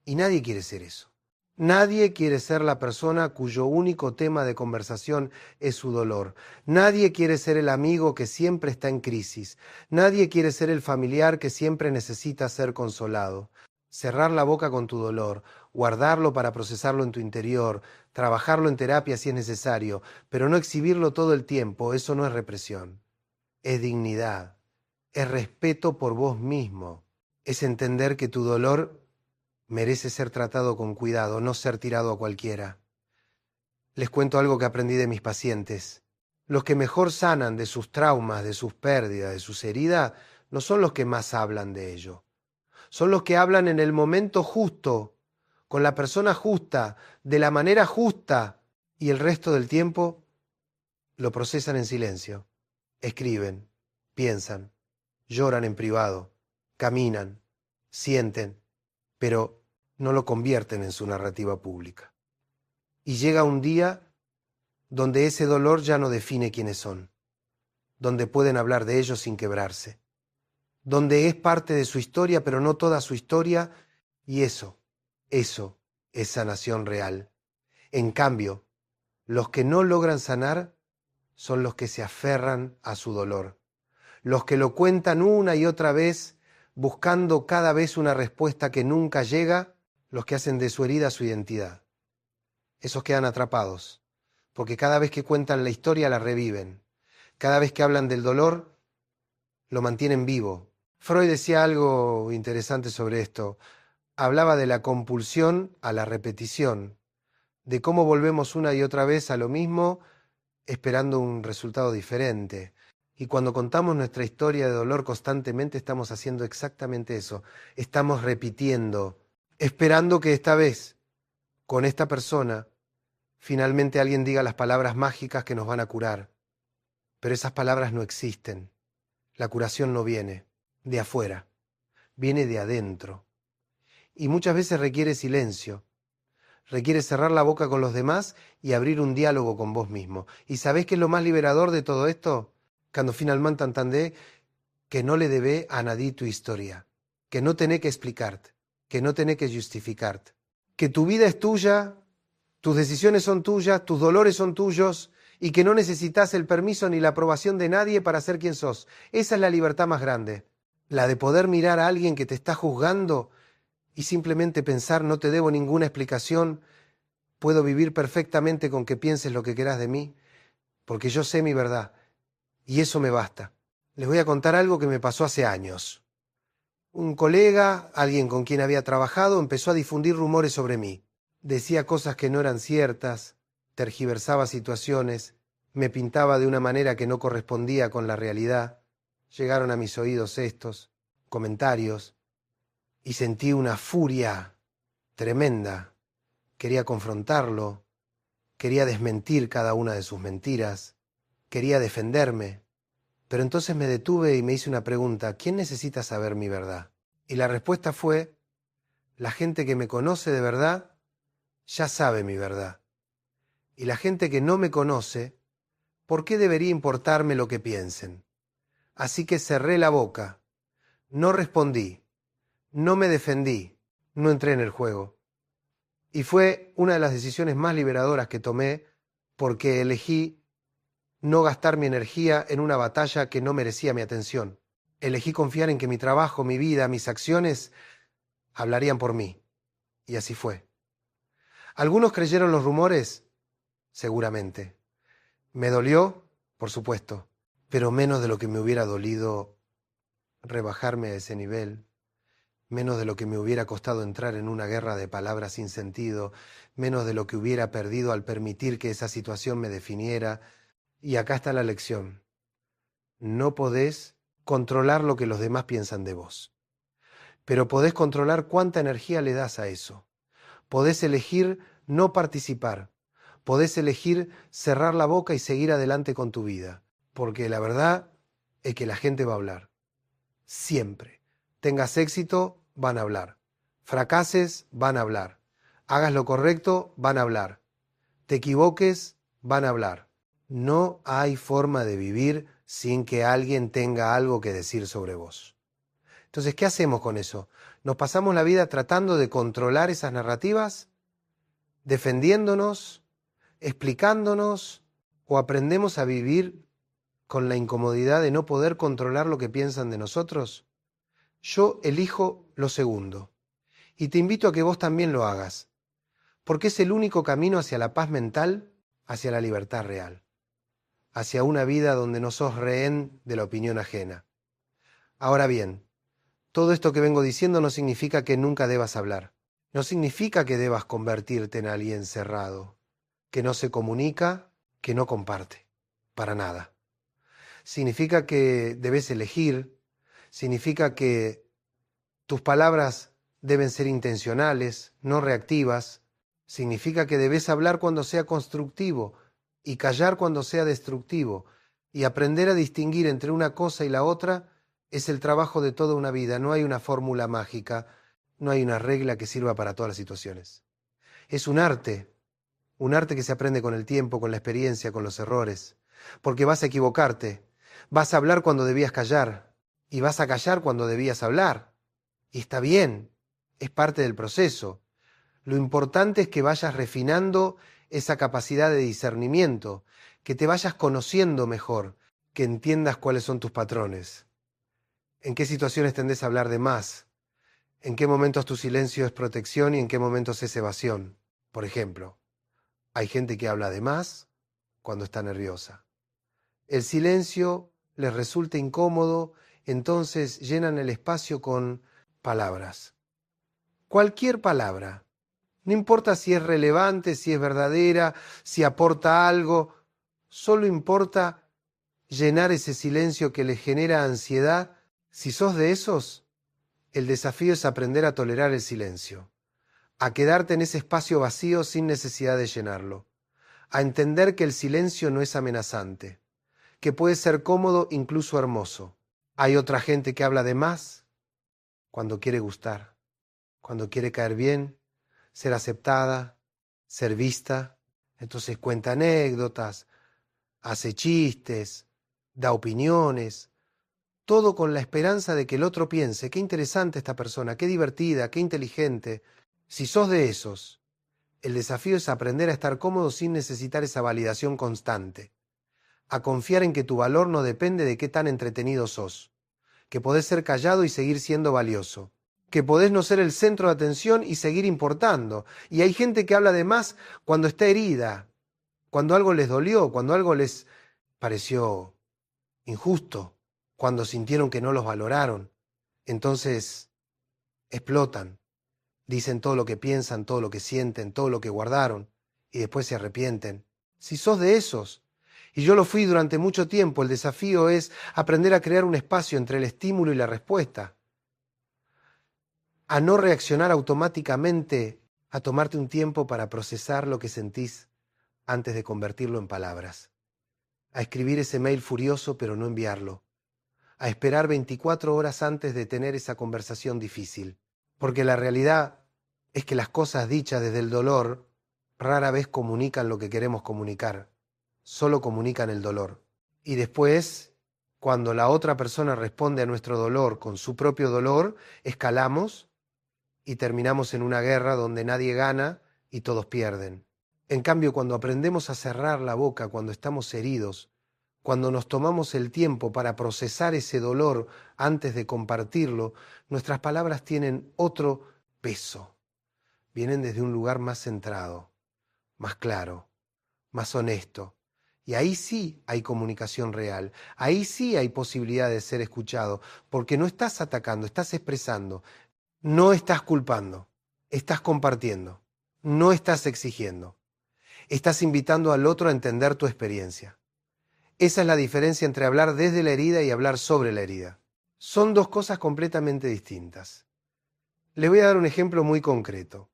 Y nadie quiere ser eso. Nadie quiere ser la persona cuyo único tema de conversación es su dolor. Nadie quiere ser el amigo que siempre está en crisis. Nadie quiere ser el familiar que siempre necesita ser consolado. Cerrar la boca con tu dolor, guardarlo para procesarlo en tu interior, trabajarlo en terapia si es necesario, pero no exhibirlo todo el tiempo, eso no es represión. Es dignidad, es respeto por vos mismo, es entender que tu dolor merece ser tratado con cuidado, no ser tirado a cualquiera. Les cuento algo que aprendí de mis pacientes. Los que mejor sanan de sus traumas, de sus pérdidas, de sus heridas, no son los que más hablan de ello. Son los que hablan en el momento justo, con la persona justa, de la manera justa, y el resto del tiempo lo procesan en silencio, escriben, piensan, lloran en privado, caminan, sienten, pero no lo convierten en su narrativa pública. Y llega un día donde ese dolor ya no define quiénes son, donde pueden hablar de ellos sin quebrarse, donde es parte de su historia, pero no toda su historia, y eso es sanación real. En cambio, los que no logran sanar son los que se aferran a su dolor, los que lo cuentan una y otra vez, buscando cada vez una respuesta que nunca llega, los que hacen de su herida su identidad. Esos quedan atrapados, porque cada vez que cuentan la historia la reviven, cada vez que hablan del dolor lo mantienen vivo. Freud decía algo interesante sobre esto, hablaba de la compulsión a la repetición, de cómo volvemos una y otra vez a lo mismo esperando un resultado diferente. Y cuando contamos nuestra historia de dolor constantemente estamos haciendo exactamente eso. Estamos repitiendo, esperando que esta vez, con esta persona, finalmente alguien diga las palabras mágicas que nos van a curar. Pero esas palabras no existen. La curación no viene de afuera, viene de adentro. Y muchas veces requiere silencio. Requiere cerrar la boca con los demás y abrir un diálogo con vos mismo. ¿Y sabés qué es lo más liberador de todo esto? Cuando finalmente entendés que no le debé a nadie tu historia, que no tenés que explicarte, que no tenés que justificarte, que tu vida es tuya, tus decisiones son tuyas, tus dolores son tuyos y que no necesitas el permiso ni la aprobación de nadie para ser quien sos. Esa es la libertad más grande, la de poder mirar a alguien que te está juzgando y simplemente pensar, no te debo ninguna explicación, puedo vivir perfectamente con que pienses lo que quieras de mí, porque yo sé mi verdad, y eso me basta. Les voy a contar algo que me pasó hace años. Un colega, alguien con quien había trabajado, empezó a difundir rumores sobre mí. Decía cosas que no eran ciertas, tergiversaba situaciones, me pintaba de una manera que no correspondía con la realidad. Llegaron a mis oídos estos comentarios, y sentí una furia tremenda. Quería confrontarlo, quería desmentir cada una de sus mentiras, quería defenderme. Pero entonces me detuve y me hice una pregunta, ¿quién necesita saber mi verdad? Y la respuesta fue, la gente que me conoce de verdad ya sabe mi verdad. Y la gente que no me conoce, ¿por qué debería importarme lo que piensen? Así que cerré la boca, no respondí, no me defendí, no entré en el juego. Y fue una de las decisiones más liberadoras que tomé porque elegí no gastar mi energía en una batalla que no merecía mi atención. Elegí confiar en que mi trabajo, mi vida, mis acciones hablarían por mí. Y así fue. ¿Algunos creyeron los rumores? Seguramente. ¿Me dolió? Por supuesto. Pero menos de lo que me hubiera dolido rebajarme a ese nivel. Menos de lo que me hubiera costado entrar en una guerra de palabras sin sentido, menos de lo que hubiera perdido al permitir que esa situación me definiera. Y acá está la lección. No podés controlar lo que los demás piensan de vos, pero podés controlar cuánta energía le das a eso. Podés elegir no participar, podés elegir cerrar la boca y seguir adelante con tu vida, porque la verdad es que la gente va a hablar. Siempre. Tengas éxito, van a hablar. Fracases, van a hablar. Hagas lo correcto, van a hablar. Te equivoques, van a hablar. No hay forma de vivir sin que alguien tenga algo que decir sobre vos. Entonces, ¿qué hacemos con eso? ¿Nos pasamos la vida tratando de controlar esas narrativas? ¿Defendiéndonos? ¿Explicándonos? ¿O aprendemos a vivir con la incomodidad de no poder controlar lo que piensan de nosotros? Yo elijo lo segundo, y te invito a que vos también lo hagas, porque es el único camino hacia la paz mental, hacia la libertad real, hacia una vida donde no sos rehén de la opinión ajena. Ahora bien, todo esto que vengo diciendo no significa que nunca debas hablar, no significa que debas convertirte en alguien cerrado, que no se comunica, que no comparte, para nada. Significa que debes elegir, significa que tus palabras deben ser intencionales, no reactivas. Significa que debes hablar cuando sea constructivo y callar cuando sea destructivo. Y aprender a distinguir entre una cosa y la otra es el trabajo de toda una vida. No hay una fórmula mágica, no hay una regla que sirva para todas las situaciones. Es un arte que se aprende con el tiempo, con la experiencia, con los errores. Porque vas a equivocarte, vas a hablar cuando debías callar y vas a callar cuando debías hablar. Y está bien, es parte del proceso. Lo importante es que vayas refinando esa capacidad de discernimiento, que te vayas conociendo mejor, que entiendas cuáles son tus patrones, en qué situaciones tendés a hablar de más, en qué momentos tu silencio es protección y en qué momentos es evasión. Por ejemplo, hay gente que habla de más cuando está nerviosa. El silencio les resulta incómodo, entonces llenan el espacio con palabras. Cualquier palabra. No importa si es relevante, si es verdadera, si aporta algo, solo importa llenar ese silencio que les genera ansiedad. Si sos de esos, el desafío es aprender a tolerar el silencio, a quedarte en ese espacio vacío sin necesidad de llenarlo, a entender que el silencio no es amenazante, que puede ser cómodo, incluso hermoso. Hay otra gente que habla de más cuando quiere gustar, cuando quiere caer bien, ser aceptada, ser vista. Entonces cuenta anécdotas, hace chistes, da opiniones, todo con la esperanza de que el otro piense, qué interesante esta persona, qué divertida, qué inteligente. Si sos de esos, el desafío es aprender a estar cómodo sin necesitar esa validación constante, a confiar en que tu valor no depende de qué tan entretenido sos, que podés ser callado y seguir siendo valioso, que podés no ser el centro de atención y seguir importando. Y hay gente que habla de más cuando está herida, cuando algo les dolió, cuando algo les pareció injusto, cuando sintieron que no los valoraron. Entonces explotan, dicen todo lo que piensan, todo lo que sienten, todo lo que guardaron, y después se arrepienten. Si sos de esos, y yo lo fui durante mucho tiempo, el desafío es aprender a crear un espacio entre el estímulo y la respuesta, a no reaccionar automáticamente, a tomarte un tiempo para procesar lo que sentís antes de convertirlo en palabras, a escribir ese mail furioso pero no enviarlo, a esperar 24 horas antes de tener esa conversación difícil, porque la realidad es que las cosas dichas desde el dolor rara vez comunican lo que queremos comunicar, solo comunican el dolor. Y después, cuando la otra persona responde a nuestro dolor con su propio dolor, escalamos y terminamos en una guerra donde nadie gana y todos pierden. En cambio, cuando aprendemos a cerrar la boca cuando estamos heridos, cuando nos tomamos el tiempo para procesar ese dolor antes de compartirlo, nuestras palabras tienen otro peso. Vienen desde un lugar más centrado, más claro, más honesto. Y ahí sí hay comunicación real, ahí sí hay posibilidad de ser escuchado, porque no estás atacando, estás expresando. No estás culpando, estás compartiendo, no estás exigiendo. Estás invitando al otro a entender tu experiencia. Esa es la diferencia entre hablar desde la herida y hablar sobre la herida. Son dos cosas completamente distintas. Les voy a dar un ejemplo muy concreto.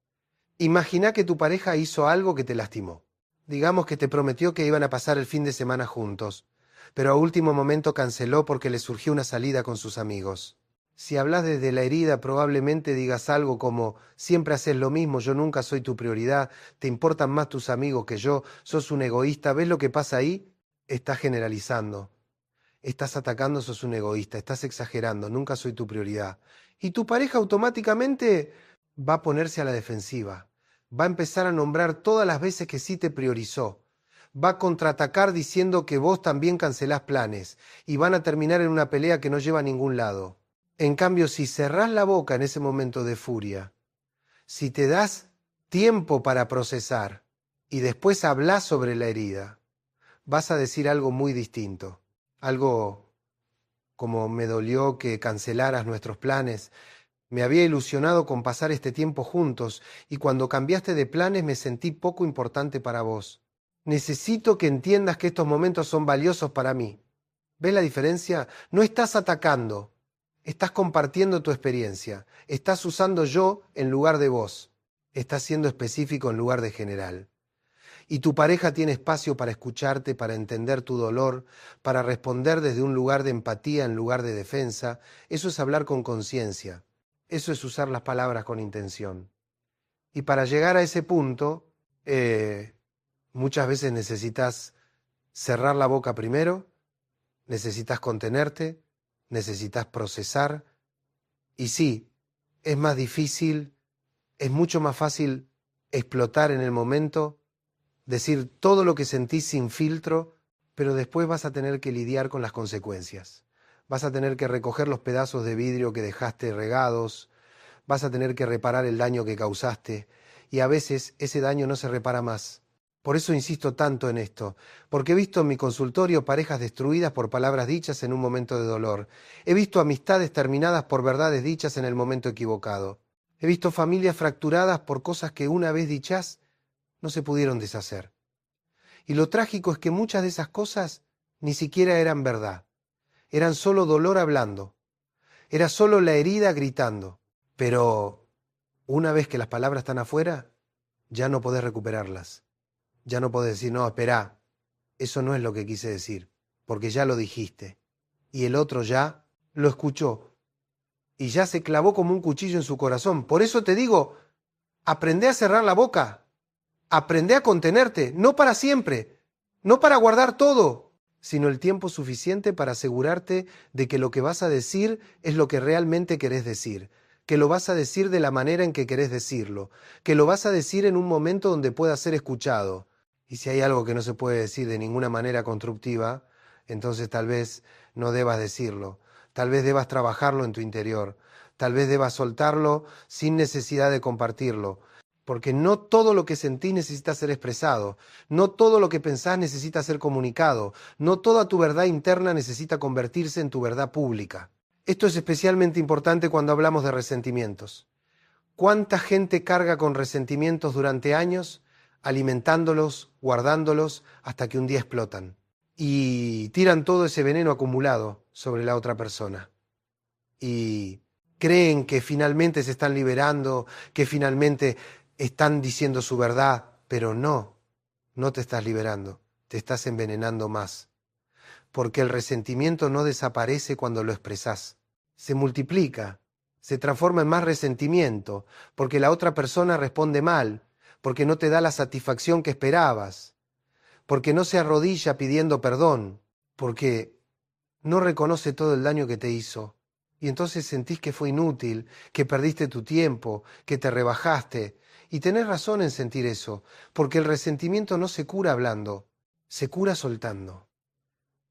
Imagina que tu pareja hizo algo que te lastimó. Digamos que te prometió que iban a pasar el fin de semana juntos, pero a último momento canceló porque le surgió una salida con sus amigos. Si hablas desde la herida, probablemente digas algo como: siempre haces lo mismo, yo nunca soy tu prioridad, te importan más tus amigos que yo, sos un egoísta. ¿Ves lo que pasa ahí? Estás generalizando, estás atacando, sos un egoísta, estás exagerando, nunca soy tu prioridad. Y tu pareja automáticamente va a ponerse a la defensiva, va a empezar a nombrar todas las veces que sí te priorizó, va a contraatacar diciendo que vos también cancelás planes y van a terminar en una pelea que no lleva a ningún lado. En cambio, si cerrás la boca en ese momento de furia, si te das tiempo para procesar y después hablás sobre la herida, vas a decir algo muy distinto. Algo como: me dolió que cancelaras nuestros planes, me había ilusionado con pasar este tiempo juntos y cuando cambiaste de planes me sentí poco importante para vos. Necesito que entiendas que estos momentos son valiosos para mí. ¿Ves la diferencia? No estás atacando. Estás compartiendo tu experiencia. Estás usando yo en lugar de vos. Estás siendo específico en lugar de general. y tu pareja tiene espacio para escucharte, para entender tu dolor, para responder desde un lugar de empatía en lugar de defensa, eso es hablar con conciencia, eso es usar las palabras con intención. Y para llegar a ese punto, muchas veces necesitas cerrar la boca primero, necesitas contenerte, necesitas procesar, y sí, es más difícil, es mucho más fácil explotar en el momento, decir todo lo que sentís sin filtro, pero después vas a tener que lidiar con las consecuencias. Vas a tener que recoger los pedazos de vidrio que dejaste regados, vas a tener que reparar el daño que causaste, y a veces ese daño no se repara más. Por eso insisto tanto en esto, porque he visto en mi consultorio parejas destruidas por palabras dichas en un momento de dolor. He visto amistades terminadas por verdades dichas en el momento equivocado. He visto familias fracturadas por cosas que una vez dichas no se pudieron deshacer. Y lo trágico es que muchas de esas cosas ni siquiera eran verdad. Eran solo dolor hablando. Era solo la herida gritando. Pero una vez que las palabras están afuera, ya no podés recuperarlas. Ya no podés decir, no, esperá, eso no es lo que quise decir, porque ya lo dijiste. Y el otro ya lo escuchó. Y ya se clavó como un cuchillo en su corazón. Por eso te digo, aprende a cerrar la boca. Aprende a contenerte, no para siempre, no para guardar todo, sino el tiempo suficiente para asegurarte de que lo que vas a decir es lo que realmente querés decir, que lo vas a decir de la manera en que querés decirlo, que lo vas a decir en un momento donde pueda ser escuchado. Y si hay algo que no se puede decir de ninguna manera constructiva, entonces tal vez no debas decirlo, tal vez debas trabajarlo en tu interior, tal vez debas soltarlo sin necesidad de compartirlo. Porque no todo lo que sentís necesita ser expresado, no todo lo que pensás necesita ser comunicado, no toda tu verdad interna necesita convertirse en tu verdad pública. Esto es especialmente importante cuando hablamos de resentimientos. ¿Cuánta gente carga con resentimientos durante años, alimentándolos, guardándolos, hasta que un día explotan? Y tiran todo ese veneno acumulado sobre la otra persona. Y creen que finalmente se están liberando, que finalmente están diciendo su verdad, pero no te estás liberando, te estás envenenando más. Porque el resentimiento no desaparece cuando lo expresás, se multiplica, se transforma en más resentimiento, porque la otra persona responde mal, porque no te da la satisfacción que esperabas, porque no se arrodilla pidiendo perdón, porque no reconoce todo el daño que te hizo. Y entonces sentís que fue inútil, que perdiste tu tiempo, que te rebajaste. Y tenés razón en sentir eso, porque el resentimiento no se cura hablando, se cura soltando.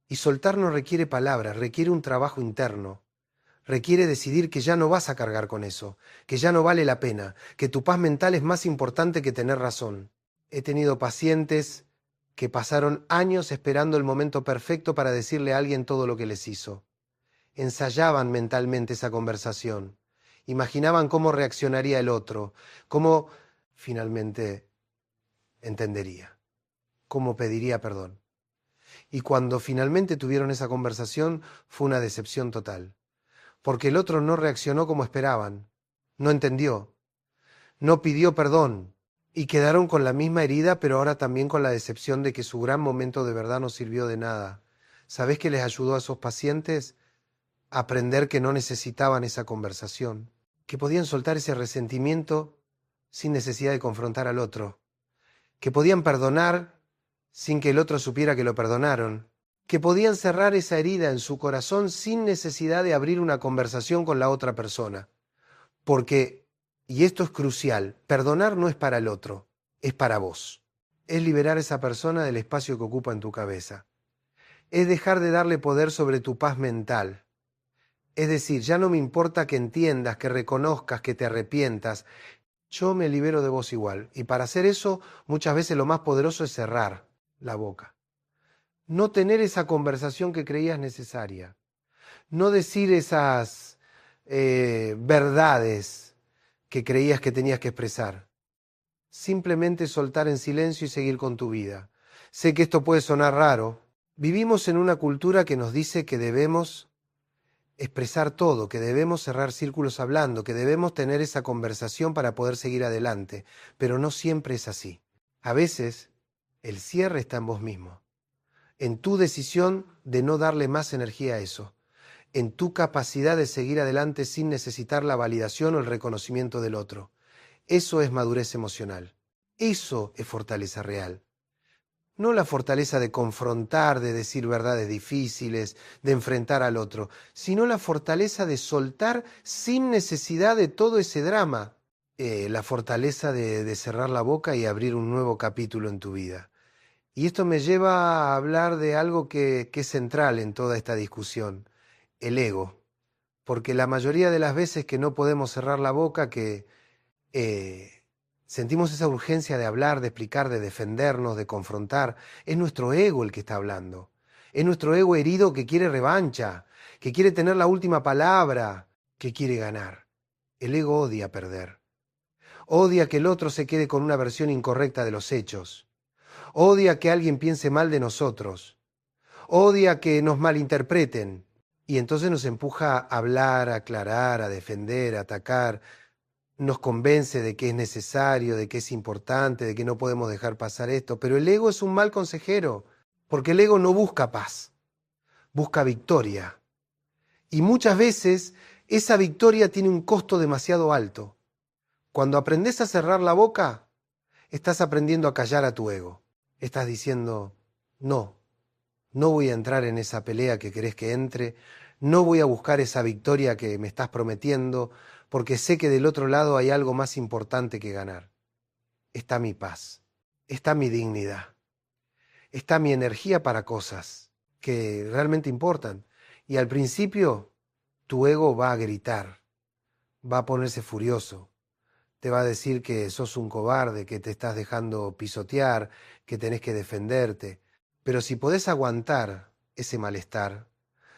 Y soltar no requiere palabras, requiere un trabajo interno. Requiere decidir que ya no vas a cargar con eso, que ya no vale la pena, que tu paz mental es más importante que tener razón. He tenido pacientes que pasaron años esperando el momento perfecto para decirle a alguien todo lo que les hizo. Ensayaban mentalmente esa conversación, imaginaban cómo reaccionaría el otro, cómo finalmente entendería, cómo pediría perdón. Y cuando finalmente tuvieron esa conversación fue una decepción total, porque el otro no reaccionó como esperaban, no entendió, no pidió perdón, y quedaron con la misma herida, pero ahora también con la decepción de que su gran momento de verdad no sirvió de nada. ¿Sabés qué les ayudó a esos pacientes? Aprender que no necesitaban esa conversación, que podían soltar ese resentimiento sin necesidad de confrontar al otro, que podían perdonar sin que el otro supiera que lo perdonaron, que podían cerrar esa herida en su corazón sin necesidad de abrir una conversación con la otra persona. Porque, y esto es crucial, perdonar no es para el otro, es para vos. Es liberar a esa persona del espacio que ocupa en tu cabeza. Es dejar de darle poder sobre tu paz mental. Es decir, ya no me importa que entiendas, que reconozcas, que te arrepientas. Yo me libero de vos igual. Y para hacer eso, muchas veces lo más poderoso es cerrar la boca. No tener esa conversación que creías necesaria. No decir esas verdades que creías que tenías que expresar. Simplemente soltar en silencio y seguir con tu vida. Sé que esto puede sonar raro. Vivimos en una cultura que nos dice que debemos expresar todo, que debemos cerrar círculos hablando, que debemos tener esa conversación para poder seguir adelante, pero no siempre es así. A veces El cierre está en vos mismo, en tu decisión de no darle más energía a eso, en tu capacidad de seguir adelante sin necesitar la validación o el reconocimiento del otro. Eso es madurez emocional. Eso es fortaleza real. No la fortaleza de confrontar, de decir verdades difíciles, de enfrentar al otro, sino la fortaleza de soltar sin necesidad de todo ese drama. La fortaleza de cerrar la boca y abrir un nuevo capítulo en tu vida. Y esto me lleva a hablar de algo que es central en toda esta discusión, el ego. Porque la mayoría de las veces que no podemos cerrar la boca, que sentimos esa urgencia de hablar, de explicar, de defendernos, de confrontar, es nuestro ego el que está hablando. Es nuestro ego herido que quiere revancha, que quiere tener la última palabra, que quiere ganar. El ego odia perder. Odia que el otro se quede con una versión incorrecta de los hechos. Odia que alguien piense mal de nosotros. Odia que nos malinterpreten. Y entonces nos empuja a hablar, a aclarar, a defender, a atacar. Nos convence de que es necesario, de que es importante, de que no podemos dejar pasar esto. Pero el ego es un mal consejero, porque el ego no busca paz, busca victoria. Y muchas veces esa victoria tiene un costo demasiado alto. Cuando aprendes a cerrar la boca, estás aprendiendo a callar a tu ego. Estás diciendo, no voy a entrar en esa pelea que querés que entre, no voy a buscar esa victoria que me estás prometiendo, porque sé que del otro lado hay algo más importante que ganar. Está mi paz, está mi dignidad, está mi energía para cosas que realmente importan. Y al principio tu ego va a gritar, va a ponerse furioso. Te va a decir que sos un cobarde, que te estás dejando pisotear, que tenés que defenderte. Pero si podés aguantar ese malestar,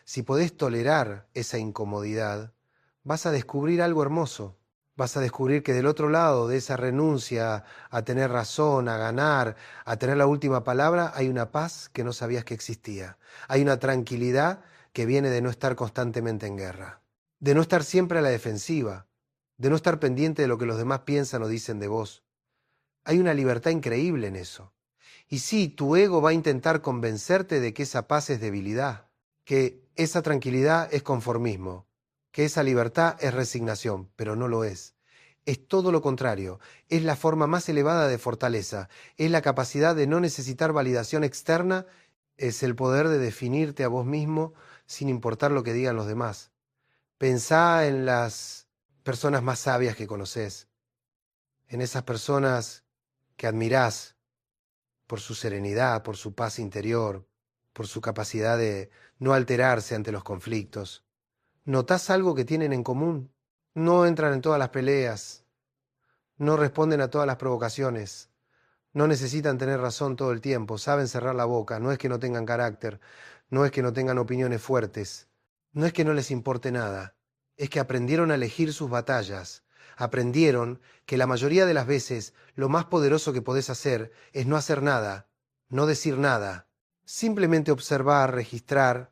si podés tolerar esa incomodidad, vas a descubrir algo hermoso. Vas a descubrir que del otro lado de esa renuncia a tener razón, a ganar, a tener la última palabra, hay una paz que no sabías que existía. Hay una tranquilidad que viene de no estar constantemente en guerra, de no estar siempre a la defensiva, de no estar pendiente de lo que los demás piensan o dicen de vos. Hay una libertad increíble en eso. Y sí, tu ego va a intentar convencerte de que esa paz es debilidad, que esa tranquilidad es conformismo, que esa libertad es resignación, pero no lo es. Es todo lo contrario, es la forma más elevada de fortaleza, es la capacidad de no necesitar validación externa, es el poder de definirte a vos mismo sin importar lo que digan los demás. Pensá en las personas más sabias que conocés, en esas personas que admirás por su serenidad, por su paz interior, por su capacidad de no alterarse ante los conflictos. ¿Notás algo que tienen en común? No entran en todas las peleas, no responden a todas las provocaciones, no necesitan tener razón todo el tiempo, saben cerrar la boca, no es que no tengan carácter, no es que no tengan opiniones fuertes, no es que no les importe nada. Es que aprendieron a elegir sus batallas, aprendieron que la mayoría de las veces lo más poderoso que podés hacer es no hacer nada, no decir nada, simplemente observar, registrar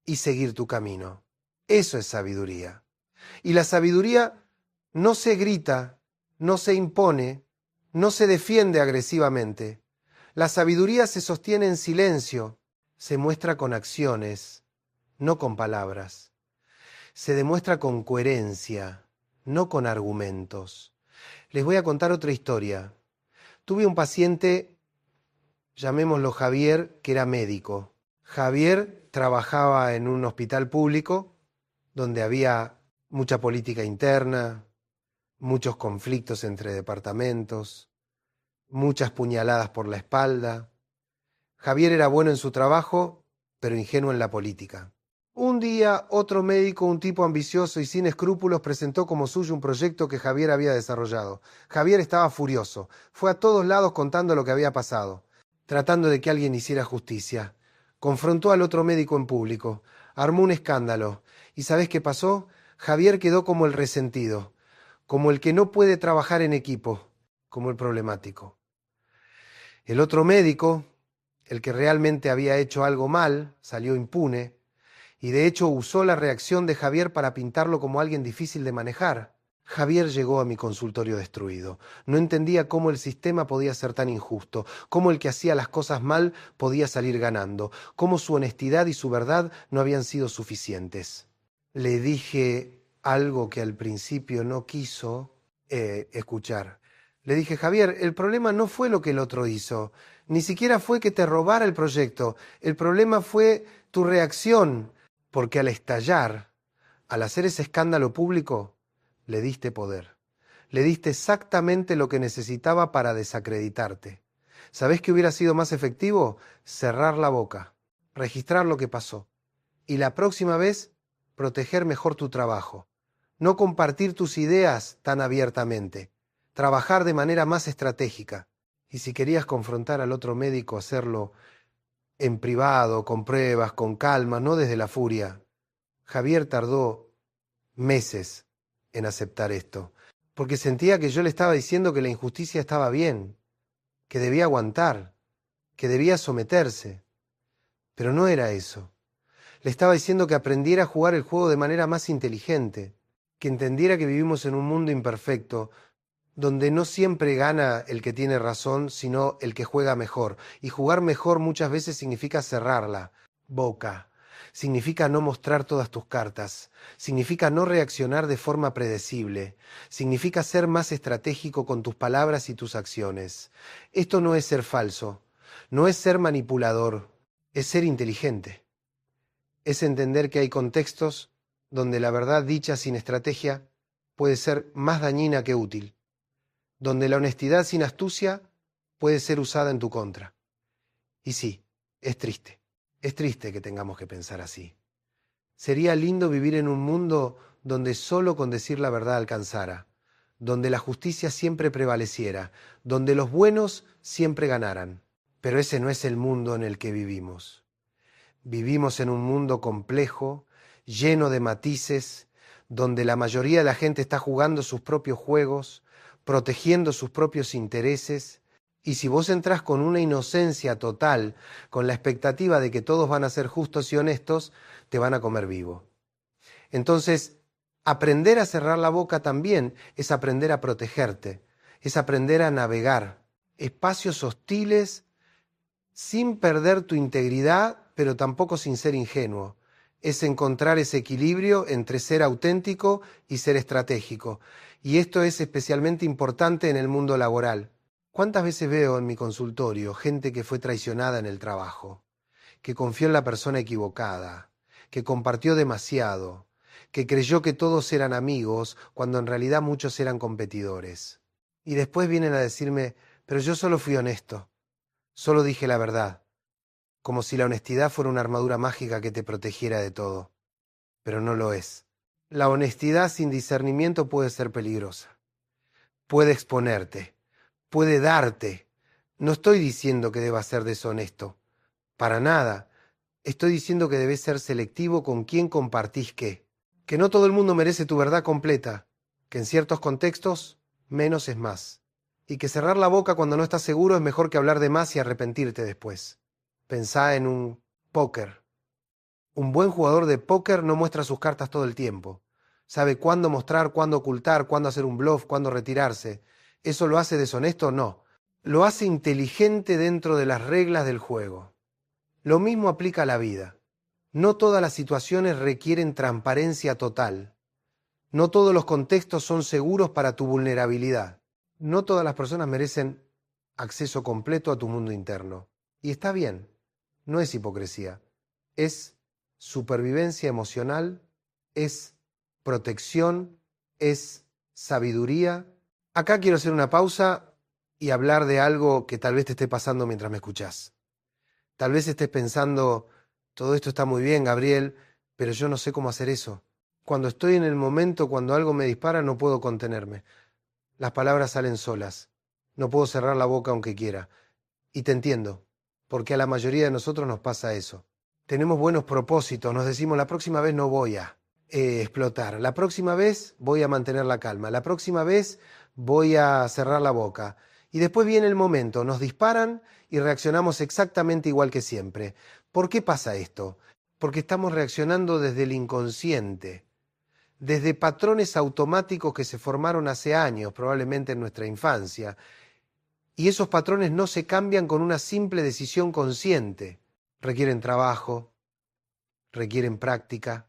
y seguir tu camino. Eso es sabiduría. Y la sabiduría no se grita, no se impone, no se defiende agresivamente. La sabiduría se sostiene en silencio, se muestra con acciones, no con palabras. Se demuestra con coherencia, no con argumentos. Les voy a contar otra historia. Tuve un paciente, llamémoslo Javier, que era médico. Javier trabajaba en un hospital público donde había mucha política interna, muchos conflictos entre departamentos, muchas puñaladas por la espalda. Javier era bueno en su trabajo, pero ingenuo en la política. Un día, otro médico, un tipo ambicioso y sin escrúpulos, presentó como suyo un proyecto que Javier había desarrollado. Javier estaba furioso. Fue a todos lados contando lo que había pasado, tratando de que alguien hiciera justicia. Confrontó al otro médico en público. Armó un escándalo. ¿Y sabés qué pasó? Javier quedó como el resentido, como el que no puede trabajar en equipo, como el problemático. El otro médico, el que realmente había hecho algo mal, salió impune. Y de hecho usó la reacción de Javier para pintarlo como alguien difícil de manejar. Javier llegó a mi consultorio destruido. No entendía cómo el sistema podía ser tan injusto, cómo el que hacía las cosas mal podía salir ganando, cómo su honestidad y su verdad no habían sido suficientes. Le dije algo que al principio no quiso escuchar. Le dije, Javier, el problema no fue lo que el otro hizo, ni siquiera fue que te robara el proyecto, el problema fue tu reacción, porque al estallar, al hacer ese escándalo público, le diste poder. Le diste exactamente lo que necesitaba para desacreditarte. ¿Sabés qué hubiera sido más efectivo? Cerrar la boca, registrar lo que pasó. Y la próxima vez, proteger mejor tu trabajo. No compartir tus ideas tan abiertamente. Trabajar de manera más estratégica. Y si querías confrontar al otro médico, hacerlo en privado, con pruebas, con calma, no desde la furia. Javier tardó meses en aceptar esto, porque sentía que yo le estaba diciendo que la injusticia estaba bien, que debía aguantar, que debía someterse. Pero no era eso. Le estaba diciendo que aprendiera a jugar el juego de manera más inteligente, que entendiera que vivimos en un mundo imperfecto, donde no siempre gana el que tiene razón, sino el que juega mejor. Y jugar mejor muchas veces significa cerrar la boca. Significa no mostrar todas tus cartas, significa no reaccionar de forma predecible, significa ser más estratégico con tus palabras y tus acciones. Esto no es ser falso, no es ser manipulador, es ser inteligente. Es entender que hay contextos donde la verdad dicha sin estrategia puede ser más dañina que útil, donde la honestidad sin astucia puede ser usada en tu contra. Y sí, es triste que tengamos que pensar así. Sería lindo vivir en un mundo donde solo con decir la verdad alcanzara, donde la justicia siempre prevaleciera, donde los buenos siempre ganaran. Pero ese no es el mundo en el que vivimos. Vivimos en un mundo complejo, lleno de matices, donde la mayoría de la gente está jugando sus propios juegos, protegiendo sus propios intereses. Y si vos entrás con una inocencia total, con la expectativa de que todos van a ser justos y honestos, te van a comer vivo. Entonces, aprender a cerrar la boca también es aprender a protegerte, es aprender a navegar espacios hostiles sin perder tu integridad, pero tampoco sin ser ingenuo. Es encontrar ese equilibrio entre ser auténtico y ser estratégico. Y esto es especialmente importante en el mundo laboral. ¿Cuántas veces veo en mi consultorio gente que fue traicionada en el trabajo, que confió en la persona equivocada, que compartió demasiado, que creyó que todos eran amigos cuando en realidad muchos eran competidores? Y después vienen a decirme, pero yo solo fui honesto, solo dije la verdad, como si la honestidad fuera una armadura mágica que te protegiera de todo. Pero no lo es. La honestidad sin discernimiento puede ser peligrosa, puede exponerte, puede darte. No estoy diciendo que debas ser deshonesto, para nada. Estoy diciendo que debes ser selectivo con quién compartís qué, que no todo el mundo merece tu verdad completa, que en ciertos contextos menos es más, y que cerrar la boca cuando no estás seguro es mejor que hablar de más y arrepentirte después. Pensá en un póker. Un buen jugador de póker no muestra sus cartas todo el tiempo. Sabe cuándo mostrar, cuándo ocultar, cuándo hacer un bluff, cuándo retirarse. ¿Eso lo hace deshonesto? No. Lo hace inteligente dentro de las reglas del juego. Lo mismo aplica a la vida. No todas las situaciones requieren transparencia total. No todos los contextos son seguros para tu vulnerabilidad. No todas las personas merecen acceso completo a tu mundo interno. Y está bien. No es hipocresía. Es supervivencia emocional, es protección, es sabiduría. Acá quiero hacer una pausa y hablar de algo que tal vez te esté pasando mientras me escuchás. Tal vez estés pensando, todo esto está muy bien, Gabriel, pero yo no sé cómo hacer eso. Cuando estoy en el momento, cuando algo me dispara, no puedo contenerme. Las palabras salen solas. No puedo cerrar la boca aunque quiera. Y te entiendo, porque a la mayoría de nosotros nos pasa eso. Tenemos buenos propósitos, nos decimos, la próxima vez no voy a explotar, la próxima vez voy a mantener la calma, la próxima vez voy a cerrar la boca. Y después viene el momento, nos disparan y reaccionamos exactamente igual que siempre. ¿Por qué pasa esto? Porque estamos reaccionando desde el inconsciente. desde patrones automáticos que se formaron hace años, probablemente en nuestra infancia, y esos patrones no se cambian con una simple decisión consciente. Requieren trabajo, requieren práctica,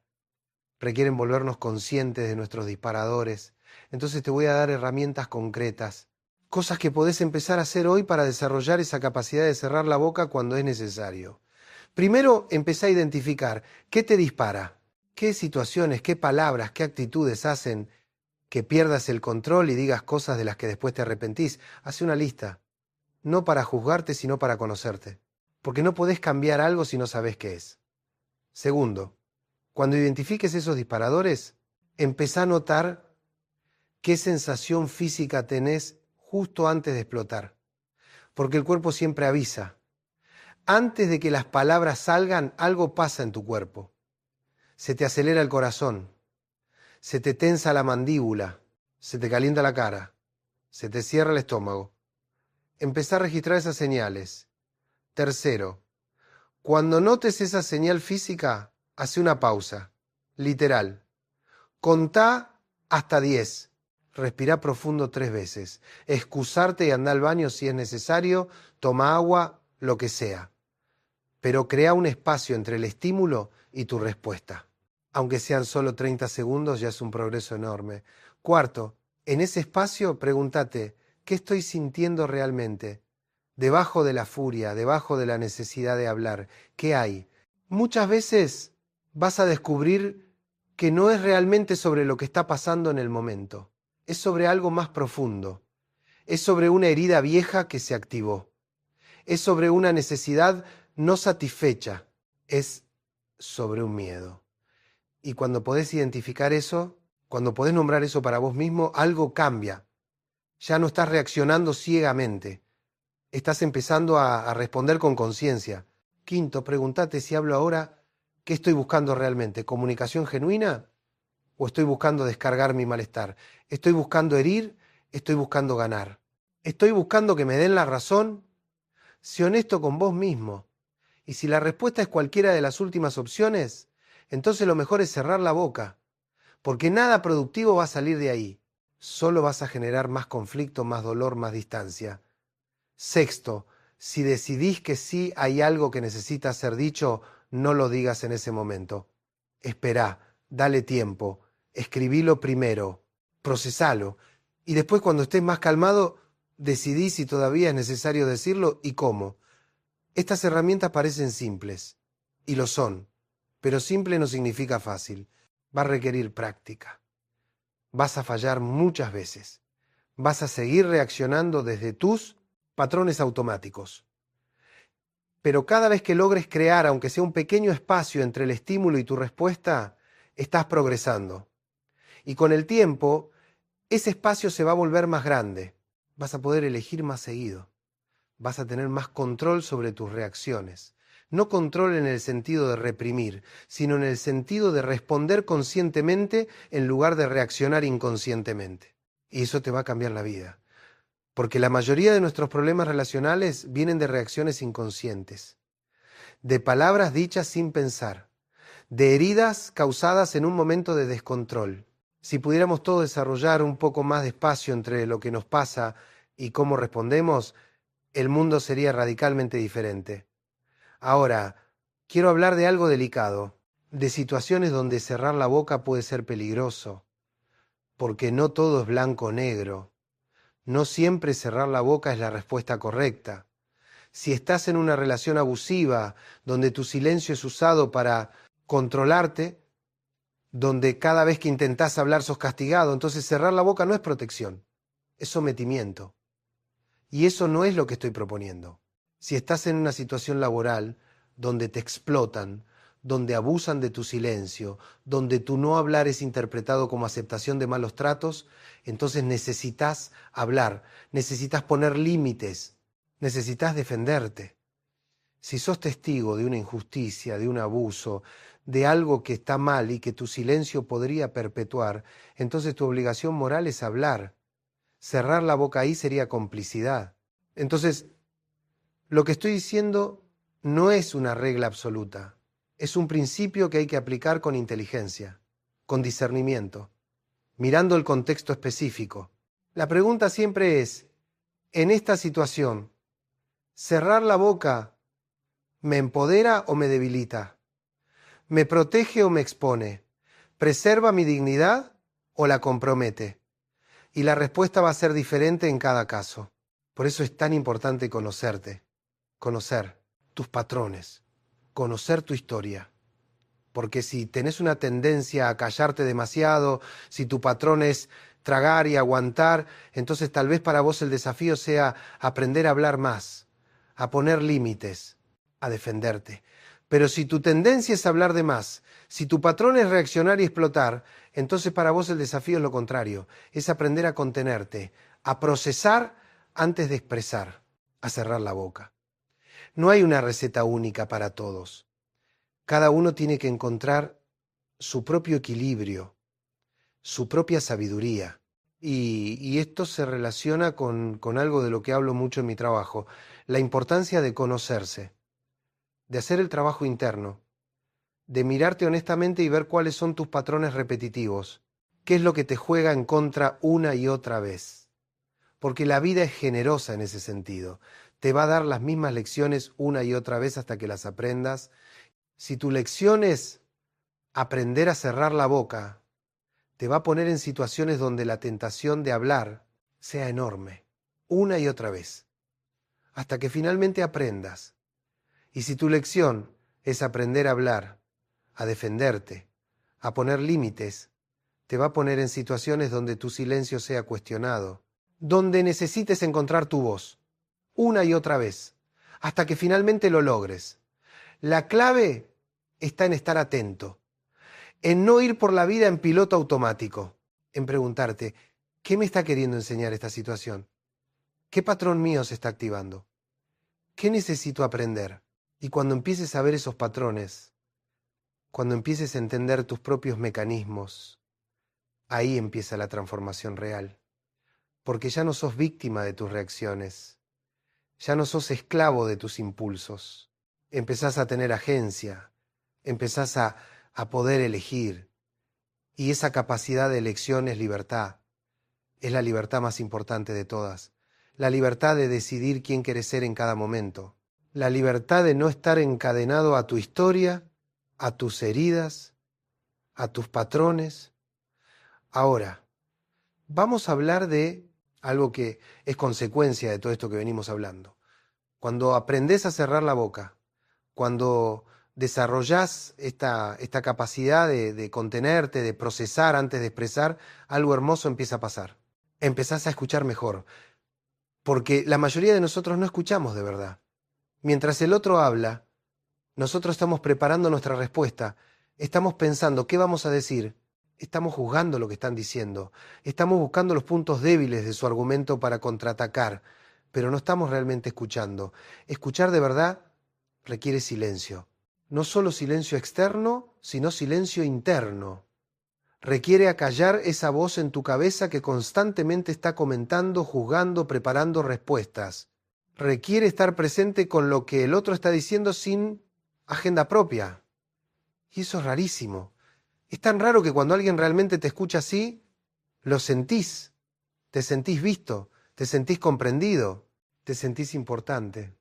requieren volvernos conscientes de nuestros disparadores. Entonces te voy a dar herramientas concretas, cosas que podés empezar a hacer hoy para desarrollar esa capacidad de cerrar la boca cuando es necesario. Primero, empezá a identificar qué te dispara, qué situaciones, qué palabras, qué actitudes hacen que pierdas el control y digas cosas de las que después te arrepentís. Haz una lista, no para juzgarte, sino para conocerte, porque no podés cambiar algo si no sabés qué es. Segundo, cuando identifiques esos disparadores, empezá a notar qué sensación física tenés justo antes de explotar, porque el cuerpo siempre avisa. Antes de que las palabras salgan, algo pasa en tu cuerpo. Se te acelera el corazón, se te tensa la mandíbula, se te calienta la cara, se te cierra el estómago. Empezá a registrar esas señales. Tercero, cuando notes esa señal física, hace una pausa, literal. Contá hasta 10. Respirá profundo 3 veces. Excusarte y andá al baño si es necesario, toma agua, lo que sea. Pero crea un espacio entre el estímulo y tu respuesta. Aunque sean solo 30 segundos, ya es un progreso enorme. Cuarto, en ese espacio pregúntate, ¿qué estoy sintiendo realmente? Debajo de la furia, debajo de la necesidad de hablar, ¿qué hay? Muchas veces vas a descubrir que no es realmente sobre lo que está pasando en el momento. Es sobre algo más profundo. Es sobre una herida vieja que se activó. Es sobre una necesidad no satisfecha. Es sobre un miedo. Y cuando podés identificar eso, cuando podés nombrar eso para vos mismo, algo cambia. Ya no estás reaccionando ciegamente. Estás empezando a responder con conciencia. Quinto, pregúntate si hablo ahora, ¿qué estoy buscando realmente? ¿Comunicación genuina? ¿O estoy buscando descargar mi malestar? ¿Estoy buscando herir? ¿Estoy buscando ganar? ¿Estoy buscando que me den la razón? Sé honesto con vos mismo. Y si la respuesta es cualquiera de las últimas opciones, entonces lo mejor es cerrar la boca, porque nada productivo va a salir de ahí. Solo vas a generar más conflicto, más dolor, más distancia. Sexto, si decidís que sí hay algo que necesita ser dicho, no lo digas en ese momento. Esperá, dale tiempo, escribilo primero, procesalo, y después cuando estés más calmado, decidí si todavía es necesario decirlo y cómo. Estas herramientas parecen simples, y lo son, pero simple no significa fácil. Va a requerir práctica. Vas a fallar muchas veces. Vas a seguir reaccionando desde tus patrones automáticos. Pero cada vez que logres crear, aunque sea un pequeño espacio entre el estímulo y tu respuesta, estás progresando. Y con el tiempo, ese espacio se va a volver más grande. Vas a poder elegir más seguido. Vas a tener más control sobre tus reacciones. No control en el sentido de reprimir, sino en el sentido de responder conscientemente en lugar de reaccionar inconscientemente. Y eso te va a cambiar la vida. Porque la mayoría de nuestros problemas relacionales vienen de reacciones inconscientes, de palabras dichas sin pensar, de heridas causadas en un momento de descontrol. Si pudiéramos todos desarrollar un poco más de espacio entre lo que nos pasa y cómo respondemos, el mundo sería radicalmente diferente. Ahora, quiero hablar de algo delicado, de situaciones donde cerrar la boca puede ser peligroso, porque no todo es blanco o negro. No siempre cerrar la boca es la respuesta correcta. Si estás en una relación abusiva, donde tu silencio es usado para controlarte, donde cada vez que intentás hablar sos castigado, entonces cerrar la boca no es protección, es sometimiento. Y eso no es lo que estoy proponiendo. Si estás en una situación laboral donde te explotan, donde abusan de tu silencio, donde tu no hablar es interpretado como aceptación de malos tratos, entonces necesitas hablar, necesitas poner límites, necesitas defenderte. Si sos testigo de una injusticia, de un abuso, de algo que está mal y que tu silencio podría perpetuar, entonces tu obligación moral es hablar. Cerrar la boca ahí sería complicidad. Entonces, lo que estoy diciendo no es una regla absoluta, es un principio que hay que aplicar con inteligencia, con discernimiento, mirando el contexto específico. La pregunta siempre es, en esta situación, ¿cerrar la boca me empodera o me debilita? ¿Me protege o me expone? ¿Preserva mi dignidad o la compromete? Y la respuesta va a ser diferente en cada caso. Por eso es tan importante conocerte, conocer tus patrones, conocer tu historia. Porque si tenés una tendencia a callarte demasiado, si tu patrón es tragar y aguantar, entonces tal vez para vos el desafío sea aprender a hablar más, a poner límites, a defenderte. Pero si tu tendencia es hablar de más, si tu patrón es reaccionar y explotar, entonces para vos el desafío es lo contrario, es aprender a contenerte, a procesar antes de expresar, a cerrar la boca. No hay una receta única para todos. Cada uno tiene que encontrar su propio equilibrio, su propia sabiduría. Y esto se relaciona con algo de lo que hablo mucho en mi trabajo, la importancia de conocerse, de hacer el trabajo interno, de mirarte honestamente y ver cuáles son tus patrones repetitivos, qué es lo que te juega en contra una y otra vez. Porque la vida es generosa en ese sentido. Te va a dar las mismas lecciones una y otra vez hasta que las aprendas. Si tu lección es aprender a cerrar la boca, te va a poner en situaciones donde la tentación de hablar sea enorme, una y otra vez, hasta que finalmente aprendas. Y si tu lección es aprender a hablar, a defenderte, a poner límites, te va a poner en situaciones donde tu silencio sea cuestionado, donde necesites encontrar tu voz, una y otra vez, hasta que finalmente lo logres. La clave está en estar atento, en no ir por la vida en piloto automático, en preguntarte, ¿qué me está queriendo enseñar esta situación? ¿Qué patrón mío se está activando? ¿Qué necesito aprender? Y cuando empieces a ver esos patrones, cuando empieces a entender tus propios mecanismos, ahí empieza la transformación real. Porque ya no sos víctima de tus reacciones, ya no sos esclavo de tus impulsos. Empezás a tener agencia, empezás a poder elegir. Y esa capacidad de elección es libertad. Es la libertad más importante de todas. La libertad de decidir quién querés ser en cada momento. La libertad de no estar encadenado a tu historia, a tus heridas, a tus patrones. Ahora, vamos a hablar de algo que es consecuencia de todo esto que venimos hablando. Cuando aprendés a cerrar la boca, cuando desarrollás esta capacidad de contenerte, de procesar antes de expresar, algo hermoso empieza a pasar. Empezás a escuchar mejor, porque la mayoría de nosotros no escuchamos de verdad. Mientras el otro habla, nosotros estamos preparando nuestra respuesta, estamos pensando qué vamos a decir, estamos juzgando lo que están diciendo, estamos buscando los puntos débiles de su argumento para contraatacar, pero no estamos realmente escuchando. Escuchar de verdad requiere silencio. No solo silencio externo, sino silencio interno. Requiere acallar esa voz en tu cabeza que constantemente está comentando, juzgando, preparando respuestas. Requiere estar presente con lo que el otro está diciendo sin agenda propia. Y eso es rarísimo. Es tan raro que cuando alguien realmente te escucha así, lo sentís. Te sentís visto, te sentís comprendido, te sentís importante.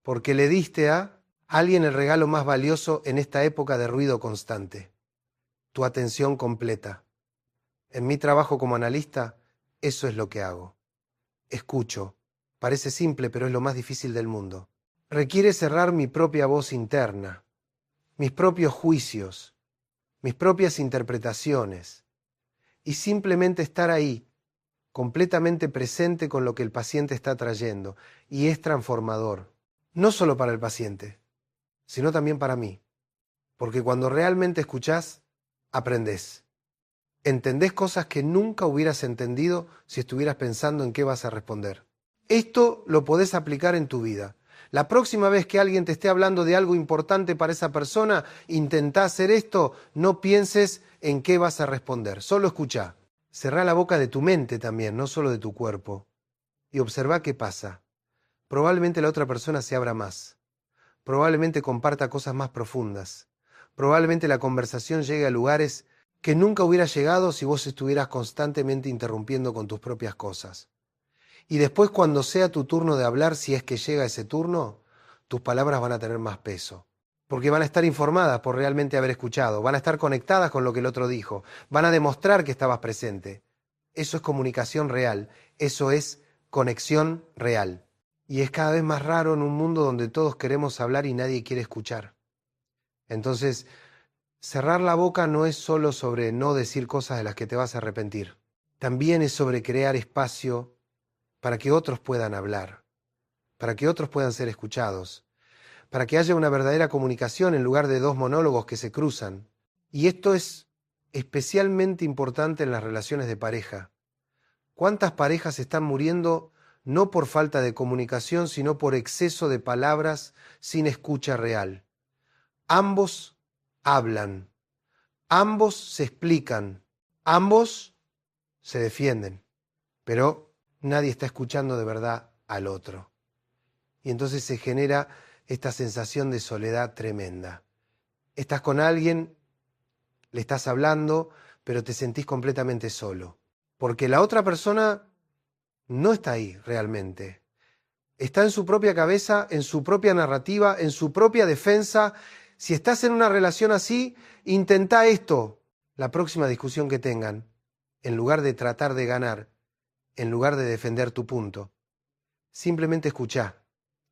Porque le diste a alguien el regalo más valioso en esta época de ruido constante. Tu atención completa. En mi trabajo como analista, eso es lo que hago. Escucho. Parece simple, pero es lo más difícil del mundo. Requiere cerrar mi propia voz interna, mis propios juicios, mis propias interpretaciones, y simplemente estar ahí, completamente presente con lo que el paciente está trayendo, y es transformador. No solo para el paciente, sino también para mí. Porque cuando realmente escuchás, aprendés. Entendés cosas que nunca hubieras entendido si estuvieras pensando en qué vas a responder. Esto lo podés aplicar en tu vida. La próxima vez que alguien te esté hablando de algo importante para esa persona, intentá hacer esto, no pienses en qué vas a responder, solo escuchá. Cerrá la boca de tu mente también, no solo de tu cuerpo, y observá qué pasa. Probablemente la otra persona se abra más. Probablemente comparta cosas más profundas. Probablemente la conversación llegue a lugares que nunca hubiera llegado si vos estuvieras constantemente interrumpiendo con tus propias cosas. Y después, cuando sea tu turno de hablar, si es que llega ese turno, tus palabras van a tener más peso. Porque van a estar informadas por realmente haber escuchado, van a estar conectadas con lo que el otro dijo, van a demostrar que estabas presente. Eso es comunicación real, eso es conexión real. Y es cada vez más raro en un mundo donde todos queremos hablar y nadie quiere escuchar. Entonces, cerrar la boca no es solo sobre no decir cosas de las que te vas a arrepentir. También es sobre crear espacio para que otros puedan hablar, para que otros puedan ser escuchados, para que haya una verdadera comunicación en lugar de dos monólogos que se cruzan. Y esto es especialmente importante en las relaciones de pareja. ¿Cuántas parejas están muriendo no por falta de comunicación, sino por exceso de palabras sin escucha real? Ambos hablan, ambos se explican, ambos se defienden, pero nadie está escuchando de verdad al otro. Y entonces se genera esta sensación de soledad tremenda. Estás con alguien, le estás hablando, pero te sentís completamente solo, porque la otra persona no está ahí realmente. Está en su propia cabeza, en su propia narrativa, en su propia defensa. Si estás en una relación así, intenta esto. La próxima discusión que tengan, en lugar de tratar de ganar, en lugar de defender tu punto, simplemente escuchá.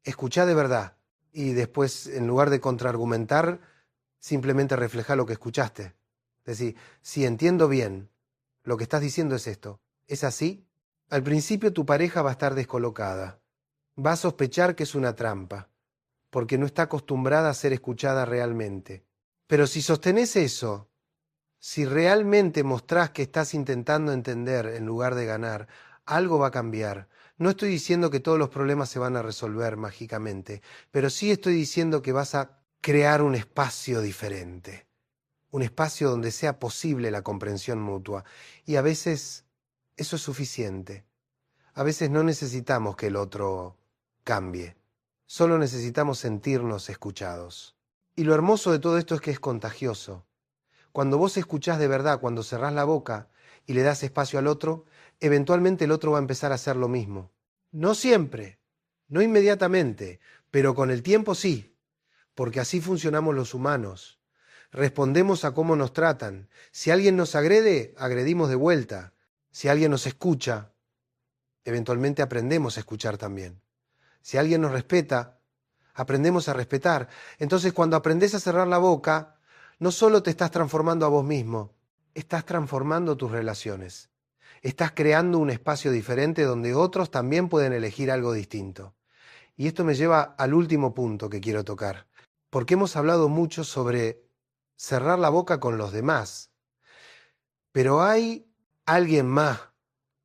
Escuchá de verdad. Y después, en lugar de contraargumentar, simplemente reflejá lo que escuchaste. Es decir, si entiendo bien, lo que estás diciendo es esto. ¿Es así? Al principio tu pareja va a estar descolocada. Va a sospechar que es una trampa, porque no está acostumbrada a ser escuchada realmente. Pero si sostenés eso, si realmente mostrás que estás intentando entender en lugar de ganar, algo va a cambiar. No estoy diciendo que todos los problemas se van a resolver mágicamente, pero sí estoy diciendo que vas a crear un espacio diferente, un espacio donde sea posible la comprensión mutua. Y a veces eso es suficiente. A veces no necesitamos que el otro cambie, solo necesitamos sentirnos escuchados. Y lo hermoso de todo esto es que es contagioso. Cuando vos escuchás de verdad, cuando cerrás la boca y le das espacio al otro, eventualmente el otro va a empezar a hacer lo mismo. No siempre, no inmediatamente, pero con el tiempo sí, porque así funcionamos los humanos. Respondemos a cómo nos tratan. Si alguien nos agrede, agredimos de vuelta. Si alguien nos escucha, eventualmente aprendemos a escuchar también. Si alguien nos respeta, aprendemos a respetar. Entonces, cuando aprendes a cerrar la boca, no solo te estás transformando a vos mismo, estás transformando tus relaciones. Estás creando un espacio diferente donde otros también pueden elegir algo distinto. Y esto me lleva al último punto que quiero tocar, porque hemos hablado mucho sobre cerrar la boca con los demás, pero hay alguien más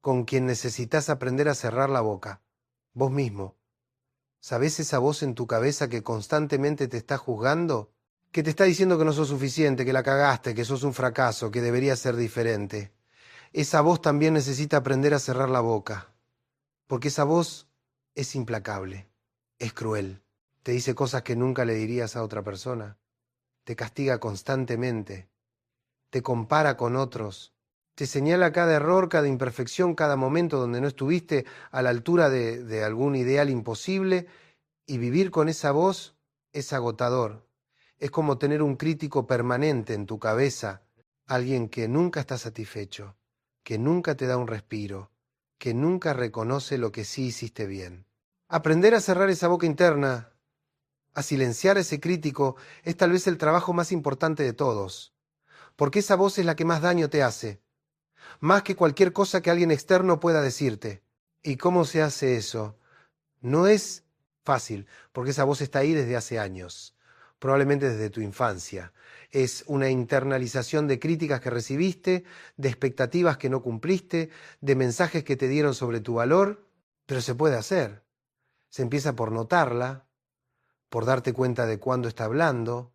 con quien necesitas aprender a cerrar la boca, vos mismo. ¿Sabés esa voz en tu cabeza que constantemente te está juzgando? Que te está diciendo que no sos suficiente, que la cagaste, que sos un fracaso, que deberías ser diferente. Esa voz también necesita aprender a cerrar la boca, porque esa voz es implacable, es cruel. Te dice cosas que nunca le dirías a otra persona. Te castiga constantemente. Te compara con otros. Te señala cada error, cada imperfección, cada momento donde no estuviste a la altura de algún ideal imposible, y vivir con esa voz es agotador. Es como tener un crítico permanente en tu cabeza, alguien que nunca está satisfecho, que nunca te da un respiro, que nunca reconoce lo que sí hiciste bien. Aprender a cerrar esa boca interna, a silenciar a ese crítico, es tal vez el trabajo más importante de todos, porque esa voz es la que más daño te hace, más que cualquier cosa que alguien externo pueda decirte. ¿Y cómo se hace eso? No es fácil, porque esa voz está ahí desde hace años, probablemente desde tu infancia. Es una internalización de críticas que recibiste, de expectativas que no cumpliste, de mensajes que te dieron sobre tu valor, pero se puede hacer. Se empieza por notarla, por darte cuenta de cuándo está hablando,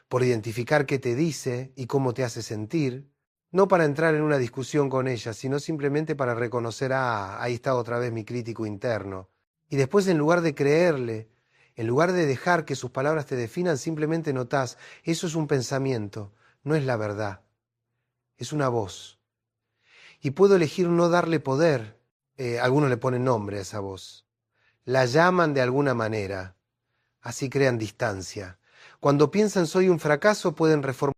por identificar qué te dice y cómo te hace sentir, no para entrar en una discusión con ella, sino simplemente para reconocer, ahí está otra vez mi crítico interno. Y después, en lugar de creerle, en lugar de dejar que sus palabras te definan, simplemente notás, eso es un pensamiento, no es la verdad. es una voz. Y puedo elegir no darle poder. Algunos le ponen nombre a esa voz. La llaman de alguna manera. Así crean distancia. Cuando piensan soy un fracaso, pueden reformular